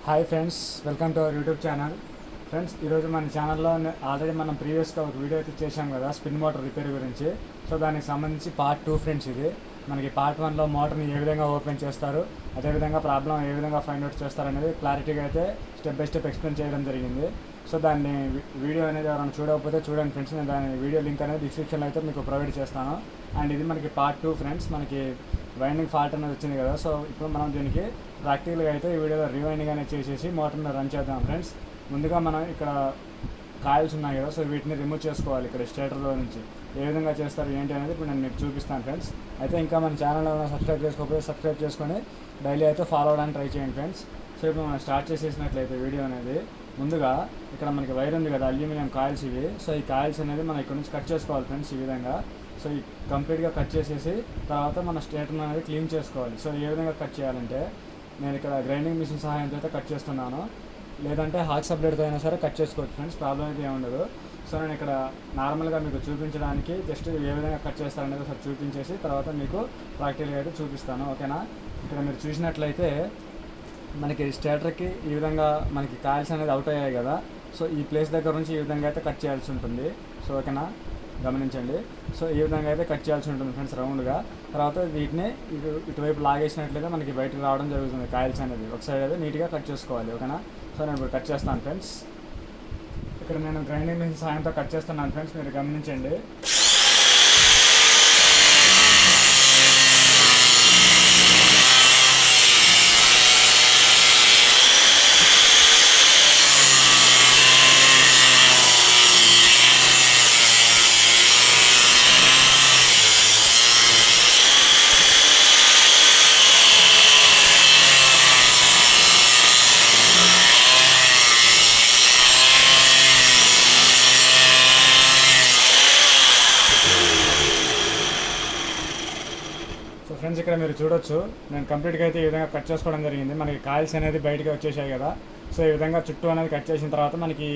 Hi friends, welcome to our YouTube channel. Friends, ఈరోజు మన ఛానల్లో ఆల్రెడీ మనం ప్రీవియస్గా ఒక వీడియో అయితే చేశాం కదా స్పిన్ మోటార్ రిపేర్ గురించి. సో దానికి సంబంధించి పార్ట్ 2 ఫ్రెండ్స్. ఇది మనకి పార్ట్ 1లో మోటార్ని ఏ విధంగా ఓపెన్ చేస్తారు, అదేవిధంగా ప్రాబ్లం ఏ విధంగా ఫైండ్ అవుట్ చేస్తారు అనేది క్లారిటీగా అయితే స్టెప్ బై స్టెప్ ఎక్స్ప్లెయిన్ చేయడం జరిగింది. సో దాన్ని వీడియో అనేది ఎవరైనా చూడకపోతే చూడండి ఫ్రెండ్స్. నేను దాని వీడియో లింక్ అనేది డిస్క్రిప్షన్లో అయితే మీకు ప్రొవైడ్ చేస్తాను. అండ్ ఇది మనకి పార్ట్ 2 ఫ్రెండ్స్. మనకి వైండింగ్ ఫాల్ట్ అనేది వచ్చింది కదా, సో ఇప్పుడు మనం దీనికి ప్రాక్టికల్గా అయితే ఈ వీడియోలో రివైండింగ్ అనేది చేసేసి మోటార్ని రన్ చేద్దాం ఫ్రెండ్స్. ముందుగా మనం ఇక్కడ కాయిల్స్ ఉన్నాయి కదా, సో వీటిని రిమూవ్ చేసుకోవాలి ఇక్కడ స్టేటర్లో నుంచి. ఏ విధంగా చేస్తారు ఏంటి అనేది ఇప్పుడు నేను మీకు చూపిస్తాను ఫ్రెండ్స్. అయితే ఇంకా మన ఛానల్ సబ్స్క్రైబ్ చేసుకోకపోతే సబ్స్క్రైబ్ చేసుకొని డైలీ అయితే ఫాలో అవ్వడానికి ట్రై చేయండి ఫ్రెండ్స్. సో ఇప్పుడు మనం స్టార్ట్ చేసేసినట్లయితే వీడియో అనేది, ముందుగా ఇక్కడ మనకి వైర్ ఉంది కదా, అల్యూమినియం కాయిల్స్ ఇవి. సో ఈ కాయిల్స్ అనేది మనం ఇక్కడ నుంచి కట్ చేసుకోవాలి ఫ్రెండ్స్, ఈ విధంగా. సో ఈ కంప్లీట్గా కట్ చేసేసి తర్వాత మన స్టేటర్ అనేది క్లీన్ చేసుకోవాలి. సో ఏ విధంగా కట్ చేయాలంటే, నేను ఇక్కడ గ్రైండింగ్ మిషన్ సహాయంతో అయితే కట్ చేస్తున్నాను, లేదంటే హాక్సా బ్లేడ్తో అయినా సరే కట్ చేసుకోవచ్చు ఫ్రెండ్స్, ప్రాబ్లం అయితే ఏముండదు. సో నేను ఇక్కడ నార్మల్గా మీకు చూపించడానికి జస్ట్ ఏ విధంగా కట్ చేస్తారనేది ఒకసారి చూపించేసి తర్వాత మీకు ప్రాక్టికల్గా అయితే చూపిస్తాను, ఓకేనా. ఇక్కడ మీరు చూసినట్లయితే మనకి స్టేటర్కి ఈ విధంగా మనకి కాయిల్స్ అనేది అవుట్ అయ్యాయి కదా, సో ఈ ప్లేస్ దగ్గర నుంచి ఈ విధంగా అయితే కట్ చేయాల్సి ఉంటుంది. సో ఓకేనా, గమనించండి. సో ఈ విధంగా అయితే కట్ చేయాల్సి ఉంటుంది ఫ్రెండ్స్ రౌండ్గా. తర్వాత వీటిని ఇటువైపు లాగేసినట్లయితే మనకి బయటకు రావడం జరుగుతుంది కాయిల్స్ అనేది. ఒక సైడ్ అయితే నీట్గా కట్ చేసుకోవాలి, ఓకేనా. సో నేను ఇప్పుడు కట్ చేస్తాను ఫ్రెండ్స్. ఇక్కడ నేను గ్రైండింగ్ మిషన్ సాయంతో కట్ చేస్తున్నాను ఫ్రెండ్స్, మీరు గమనించండి. సో ఫ్రెండ్స్, ఇక్కడ మీరు చూడొచ్చు నేను కంప్లీట్గా అయితే ఈ విధంగా కట్ చేసుకోవడం జరిగింది. మనకి కాయిల్స్ అనేది బయటకు వచ్చేసాయి కదా, సో ఈ విధంగా చుట్టూ అనేది కట్ చేసిన తర్వాత మనకి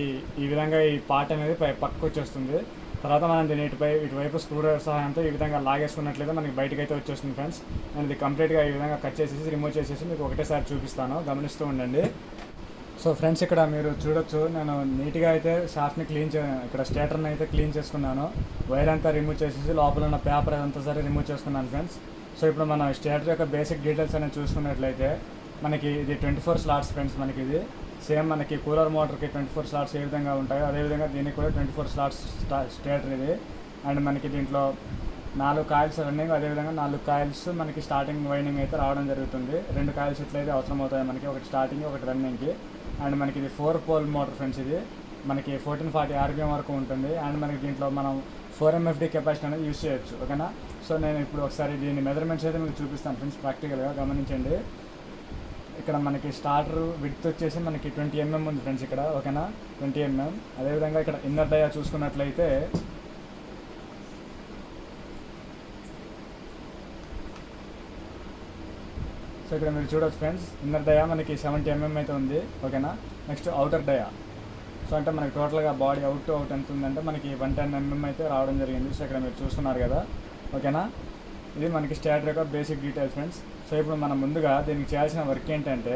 ఈ విధంగా ఈ పార్ట్ అనేది పక్కకు వచ్చేస్తుంది. తర్వాత మనం దీన్ని ఇటువైపు స్క్రూ డ్రైవర్ సహాయంతో ఈ విధంగా లాగేసుకున్నట్లయితే మనకి బయటకు అయితే వచ్చేస్తుంది ఫ్రెండ్స్. నేను ఇది కంప్లీట్గా ఈ విధంగా కట్ చేసేసి రిమూవ్ చేసేసి మీకు ఒకటేసారి చూపిస్తాను, గమనిస్తూ ఉండండి. సో ఫ్రెండ్స్, ఇక్కడ మీరు చూడొచ్చు నేను నీట్గా అయితే షాఫ్ట్ని ఇక్కడ స్టేటర్ని అయితే క్లీన్ చేసుకున్నాను. వైర్ అంతా రిమూవ్ చేసేసి లోపల ఉన్న పేపర్ అదంతా సరే రిమూవ్ చేసుకున్నాను ఫ్రెండ్స్. సో ఇప్పుడు మనం స్టేటర్ యొక్క బేసిక్ డీటెయిల్స్ అనేది చూసుకున్నట్లయితే మనకి ఇది 24 స్లాట్స్ ఫ్రెండ్స్. మనకి ఇది సేమ్ మనకి కూలర్ మోటార్కి 24 స్లాట్స్ ఏ విధంగా ఉంటాయో అదేవిధంగా దీనికి కూడా 24 స్లాట్స్ స్టేటర్ ఇది. అండ్ మనకి దీంట్లో 4 కాయిల్స్ రన్నింగ్, అదేవిధంగా 4 కాయిల్స్ మనకి స్టార్టింగ్ వైండింగ్ అయితే రావడం జరుగుతుంది. 2 కాయిల్స్ ఇట్లయితే అవసరం అవుతాయి మనకి, ఒకటి స్టార్టింగ్ ఒకటి రన్నింగ్కి. అండ్ మనకి ఇది 4 పోల్ మోటార్ ఫ్రెండ్స్. ఇది మనకి 1440 RPM వరకు ఉంటుంది. అండ్ మనకి దీంట్లో మనం 4 MFD కెపాసిటీ అనేది యూజ్ చేయొచ్చు, ఓకేనా. సో నేను ఇప్పుడు ఒకసారి దీని మెజర్మెంట్స్ అయితే మీకు చూపిస్తాను ఫ్రెండ్స్, ప్రాక్టికల్గా గమనించండి. ఇక్కడ మనకి స్టార్టర్ విడ్త్ వచ్చేసి మనకి 20 mm ఉంది ఫ్రెండ్స్ ఇక్కడ, ఓకేనా, 20 mm. అదేవిధంగా ఇక్కడ ఇన్నర్ డయా చూసుకున్నట్లయితే సో ఇక్కడ మీరు చూడవచ్చు ఫ్రెండ్స్, ఇన్నర్ డయా మనకి 70 mm అయితే ఉంది, ఓకేనా. నెక్స్ట్ అవుటర్ డయా, సో అంటే మనకి టోటల్గా బాడీ అవుట్ ఎంత ఉందంటే మనకి 110 mm అయితే రావడం జరిగింది. సో ఇక్కడ మీరు చూస్తున్నారు కదా, ఓకేనా. ఇది మనకి స్టేటర్ యొక్క బేసిక్ డీటెయిల్స్ ఫ్రెండ్స్. సో ఇప్పుడు మనం ముందుగా దీనికి చేయాల్సిన వర్క్ ఏంటంటే,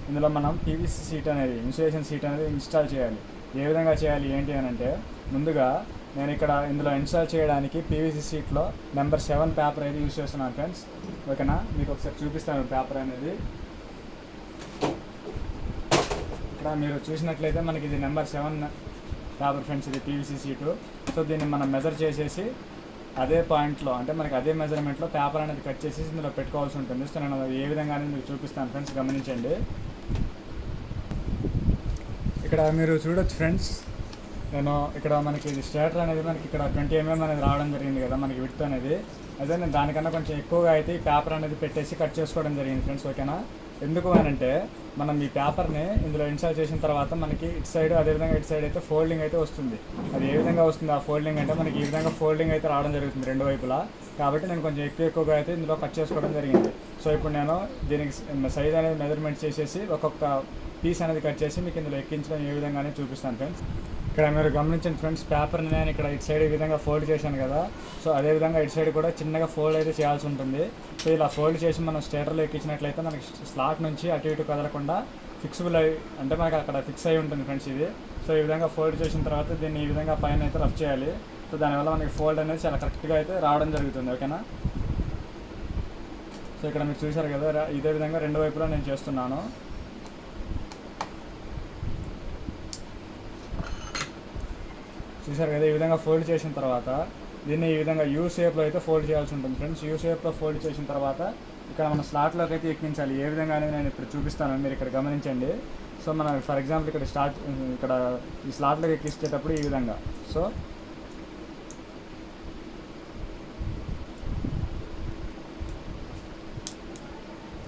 ఇందులో మనం PVC సీట్ అనేది ఇన్సులేషన్ సీట్ అనేది ఇన్స్టాల్ చేయాలి. ఏ విధంగా చేయాలి ఏంటి అని అంటే, ముందుగా నేను ఇక్కడ ఇందులో ఇన్స్టాల్ చేయడానికి PVC సీట్లో నెంబర్ 7 పేపర్ అయితే యూజ్ చేస్తున్నాను ఫ్రెండ్స్, ఓకేనా. మీకు ఒకసారి చూపిస్తాను పేపర్ అనేది. ఇక్కడ మీరు చూసినట్లయితే మనకి ఇది నెంబర్ 7 పేపర్ ఫ్రెండ్స్, ఇది PVC సీటు. సో దీన్ని మనం మెజర్ చేసేసి అదే పాయింట్లో అంటే మనకి అదే మెజర్మెంట్లో పేపర్ అనేది కట్ చేసేసి ఇందులో పెట్టుకోవాల్సి ఉంటుంది. సో నేను ఏ విధంగా అనేది మీకు చూపిస్తాను ఫ్రెండ్స్, గమనించండి. ఇక్కడ మీరు చూడొచ్చు ఫ్రెండ్స్, నేను ఇక్కడ మనకి స్టేటర్ అనేది మనకి ఇక్కడ 20 mm అనేది రావడం జరిగింది కదా మనకి విడ్త్ అనేది. అదే నేను దానికన్నా కొంచెం ఎక్కువగా అయితే ఈ పేపర్ అనేది పెట్టేసి కట్ చేసుకోవడం జరిగింది ఫ్రెండ్స్, ఓకేనా. ఎందుకు అని అంటే, మనం ఈ పేపర్ని ఇందులో ఇన్స్టాల్ చేసిన తర్వాత మనకి ఇటు సైడ్ అదేవిధంగా ఇటు సైడ్ అయితే ఫోల్డింగ్ అయితే వస్తుంది. అది ఏ విధంగా వస్తుంది ఆ ఫోల్డింగ్ అంటే, మనకి ఈ విధంగా ఫోల్డింగ్ అయితే రావడం జరుగుతుంది రెండు వైపులా. కాబట్టి నేను కొంచెం ఎక్కువగా అయితే ఇందులో కట్ చేసుకోవడం జరిగింది. సో ఇప్పుడు నేను దీనికి సైజ్ అనేది మెజర్మెంట్ చేసేసి ఒక్కొక్క పీస్ అనేది కట్ చేసి మీకు ఇందులో ఎక్కించడం ఏ విధంగా అనేది చూపిస్తాను ఫ్రెండ్స్. ఇక్కడ మీరు గమనించండి ఫ్రెండ్స్, పేపర్ని నేను ఇక్కడ ఇటు సైడ్ ఈ విధంగా ఫోల్డ్ చేశాను కదా, సో అదేవిధంగా ఇటు సైడ్ కూడా చిన్నగా ఫోల్డ్ అయితే చేయాల్సి ఉంటుంది. సో ఇలా ఫోల్డ్ చేసి మనం స్టేటర్లో ఎక్కించినట్లయితే మనకి స్లాట్ నుంచి అటు ఇటు కదలకుండా ఫిక్సిబుల్ అయి అంటే మనకి అక్కడ ఫిక్స్ అయి ఉంటుంది ఫ్రెండ్స్ ఇది. సో ఈ విధంగా ఫోల్డ్ చేసిన తర్వాత దీన్ని ఈ విధంగా పైన అయితే రఫ్ చేయాలి. సో దానివల్ల మనకి ఫోల్డ్ అనేది చాలా కరెక్ట్గా అయితే రావడం జరుగుతుంది. ఓకేనా. సో ఇక్కడ మీరు చూశారు కదా, ఇదే విధంగా రెండు వైపులా నేను చేస్తున్నాను. చూశారు కదా, ఈ విధంగా ఫోల్డ్ చేసిన తర్వాత దీన్ని ఈ విధంగా యూ షేప్లో అయితే ఫోల్డ్ చేయాల్సి ఉంటుంది ఫ్రెండ్స్. యూ షేప్లో ఫోల్డ్ చేసిన తర్వాత ఇక్కడ మన స్లాట్లోకి అయితే ఎక్కించాలి. ఏ విధంగా అనేది నేను ఇప్పుడు చూపిస్తాను, మీరు ఇక్కడ గమనించండి. సో మనం ఫర్ ఎగ్జాంపుల్ ఇక్కడ ఈ స్లాట్లోకి ఎక్కించేటప్పుడు ఈ విధంగా, సో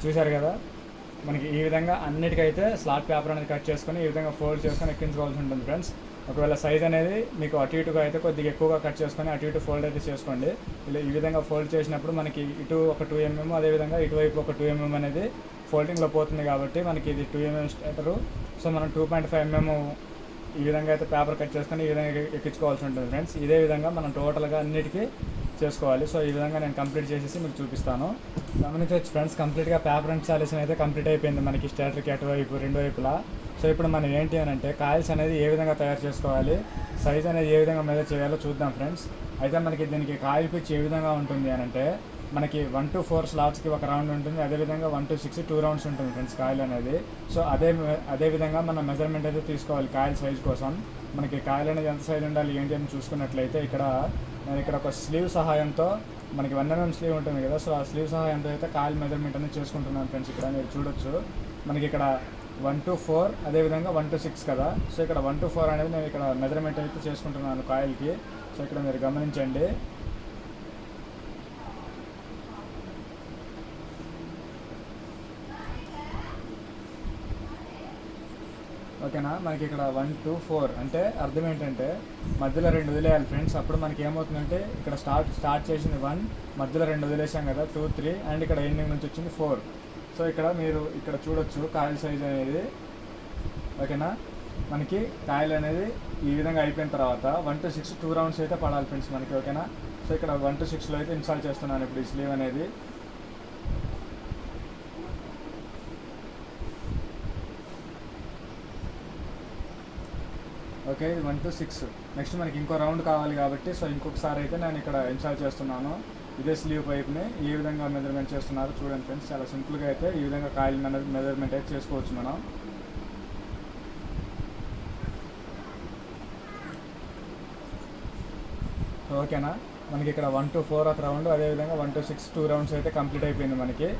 చూశారు కదా, మనకి ఈ విధంగా అన్నిటికైతే స్లాట్ పేపర్ అనేది కట్ చేసుకొని ఈ విధంగా ఫోల్డ్ చేసుకొని ఎక్కించుకోవాల్సి ఉంటుంది ఫ్రెండ్స్. ఒకవేళ సైజ్ అనేది మీకు అటు ఇటుగా అయితే కొద్దిగా ఎక్కువగా కట్ చేసుకొని అటు ఇటు ఫోల్డ్ అయితే చేసుకోండి. ఇలా ఈ విధంగా ఫోల్డ్ చేసినప్పుడు మనకి ఇటు ఒక 2 mm, అదేవిధంగా ఇటువైపు ఒక 2 mm అనేది ఫోల్డింగ్లో పోతుంది కాబట్టి మనకి ఇది 2 mm స్టార్టరు. సో మనం 2.5 mm ఈ విధంగా అయితే పేపర్ కట్ చేసుకొని ఈ విధంగా ఎక్కించుకోవాల్సి ఉంటుంది ఫ్రెండ్స్. ఇదే విధంగా మనం టోటల్గా అన్నిటికీ చేసుకోవాలి. సో ఈ విధంగా నేను కంప్లీట్ చేసేసి మీకు చూపిస్తాను. గమనించవచ్చు ఫ్రెండ్స్, కంప్లీట్గా పేపర్ ఇన్స్టాలేషన్ అయితే కంప్లీట్ అయిపోయింది మనకి స్టార్టర్కి అటువైపు రెండు వైపులా. సో ఇప్పుడు మనం ఏంటి అని అంటే కాయిల్స్ అనేది ఏ విధంగా తయారు చేసుకోవాలి, సైజ్ అనేది ఏ విధంగా మెజర్ చేయాలో చూద్దాం ఫ్రెండ్స్. అయితే మనకి దీనికి కాయిల్ పిచ్ ఏ విధంగా ఉంటుంది అని అంటే మనకి 1 to 4 స్లాట్స్కి ఒక రౌండ్ ఉంటుంది, అదేవిధంగా 1 to 6 2 రౌండ్స్ ఉంటుంది ఫ్రెండ్స్ కాయిల్ అనేది. సో అదే విధంగా మనం మెజర్మెంట్ అయితే తీసుకోవాలి కాయిల్ సైజ్ కోసం. మనకి కాయిల్ అనేది ఎంత సైజ్ ఉండాలి ఏంటి అని చూసుకున్నట్లయితే నేను ఇక్కడ ఒక స్లీవ్ సహాయంతో మనకి 1 mm స్లీవ్ ఉంటుంది కదా, సో ఆ స్లీవ్ సహాయంతో అయితే కాయిల్ మెజర్మెంట్ అనేది చేసుకుంటున్నాను ఫ్రెండ్స్. ఇక్కడ మీరు చూడొచ్చు మనకి ఇక్కడ 1 to 4 అదేవిధంగా 1 to 6 కదా. సో ఇక్కడ 1 to 4 అనేది నేను ఇక్కడ మెజర్మెంట్ అయితే చేసుకుంటున్నాను కాయిల్కి. సో ఇక్కడ మీరు గమనించండి. ఓకేనా, మనకి ఇక్కడ 1 to 4 అంటే అర్థం ఏంటంటే మధ్యలో 2 వదిలేయాలి ఫ్రెండ్స్. అప్పుడు మనకి ఏమవుతుందంటే ఇక్కడ స్టార్ట్ చేసింది 1, మధ్యలో 2 వదిలేసాం కదా 2 3, అండ్ ఇక్కడ ఎండింగ్ నుంచి వచ్చింది 4. సో ఇక్కడ మీరు ఇక్కడ చూడొచ్చు కాయిల్ సైజ్ అనేది. ఓకేనా, మనకి కాయిల్ అనేది ఈ విధంగా అయిపోయిన తర్వాత 1 to 6 2 రౌండ్స్ అయితే పడాలి ఫ్రెండ్స్ మనకి. ఓకేనా, సో ఇక్కడ 1 to 6లో అయితే ఇన్స్టాల్ చేస్తున్నాను ఇప్పుడు ఈ స్లీవ్ అనేది. Okay, 1 to 6. నెక్స్ట్ మనకి ఇంకో రౌండ్ కావాలి కాబట్టి సో ఇంకొకసారి అయితే నేను ఇక్కడ ఇన్స్టాల్ చేస్తున్నాను. ఇదే స్లీవ్ పైప్ని ఏ విధంగా మెజర్మెంట్ చేస్తున్నారు చూడండి ఫ్రెండ్స్. చాలా సింపుల్గా అయితే ఈ విధంగా కాయిల్ మెజర్మెంట్ అయితే చేసుకోవచ్చు మనం. ఓకేనా, మనకి ఇక్కడ 1 to 4 ఒక రౌండ్, అదేవిధంగా 1 to 6 2 రౌండ్స్ అయితే కంప్లీట్ అయిపోయింది మనకి.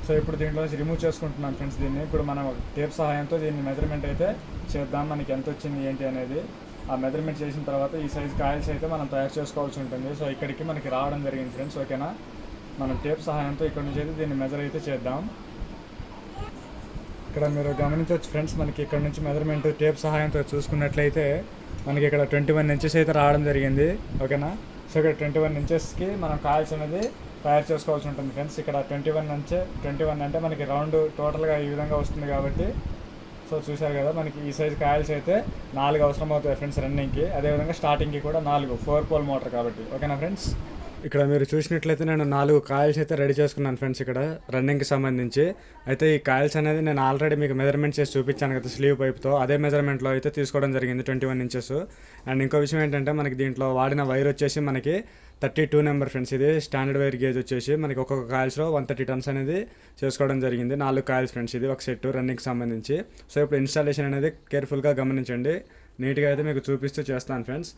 సో ఇప్పుడు దీంట్లో రిమూవ్ చేసుకుంటున్నాను ఫ్రెండ్స్ దీన్ని. ఇప్పుడు మనం టేప్ సహాయంతో దీన్ని మెజర్మెంట్ అయితే చేద్దాం, మనకి ఎంత వచ్చింది ఏంటి అనేది. ఆ మెజర్మెంట్ చేసిన తర్వాత ఈ సైజ్ కాయిల్స్ అయితే మనం తయారు చేసుకోవాల్సి ఉంటుంది. సో ఇక్కడికి మనకి రావడం జరిగింది ఫ్రెండ్స్. ఓకేనా, మనం టేప్ సహాయంతో ఇక్కడ నుంచి అయితే దీన్ని మెజర్ అయితే చేద్దాం. ఇక్కడ మీరు గమనించవచ్చు ఫ్రెండ్స్, మనకి ఇక్కడ నుంచి మెజర్మెంట్ టేప్ సహాయంతో చూసుకున్నట్లయితే మనకి ఇక్కడ 21 ఇంచెస్ అయితే రావడం జరిగింది. ఓకేనా, సో ఇక్కడ 21 ఇంచెస్కి మనం కాయిల్స్ అనేది తయారు చేసుకోవాల్సి ఉంటుంది ఫ్రెండ్స్. ఇక్కడ 21 అంటే మనకి రౌండ్ టోటల్గా ఈ విధంగా వస్తుంది కాబట్టి సో చూశారు కదా, మనకి ఈ సైజ్ కాయిల్స్ అయితే 4 అవసరం అవుతాయి ఫ్రెండ్స్ రన్నింగ్కి, అదేవిధంగా స్టార్టింగ్కి కూడా 4 పోల్ మోటార్ కాబట్టి. ఓకేనా ఫ్రెండ్స్, ఇక్కడ మీరు చూసినట్లయితే నేను 4 కాయిల్స్ అయితే రెడీ చేసుకున్నాను ఫ్రెండ్స్ ఇక్కడ రన్నింగ్కి సంబంధించి. అయితే ఈ కాయిల్స్ అనేది నేను ఆల్రెడీ మీకు మెజర్మెంట్ చేసి చూపించాను కదా స్లీవ్ పైప్తో, అదే మెజర్మెంట్లో అయితే తీసుకోవడం జరిగింది 21 ఇంచెస్. అండ్ ఇంకో విషయం ఏంటంటే మనకి దీంట్లో వాడిన వైర్ వచ్చేసి మనకి 32 నెంబర్ ఫ్రెండ్స్. ఇది స్టాండర్డ్ వైర్ గేజ్ వచ్చేసి మనకి ఒక్కొక్క కాయిల్స్లో 130 టన్స్ అనేది చేసుకోవడం జరిగింది. 4 కాయిల్స్ ఫ్రెండ్స్, ఇది ఒక సెట్ రన్నింగ్కి సంబంధించి. సో ఇప్పుడు ఇన్స్టాలేషన్ అనేది కేర్ఫుల్గా గమనించండి, నీట్గా అయితే మీకు చూపిస్తూ చేస్తాను ఫ్రెండ్స్.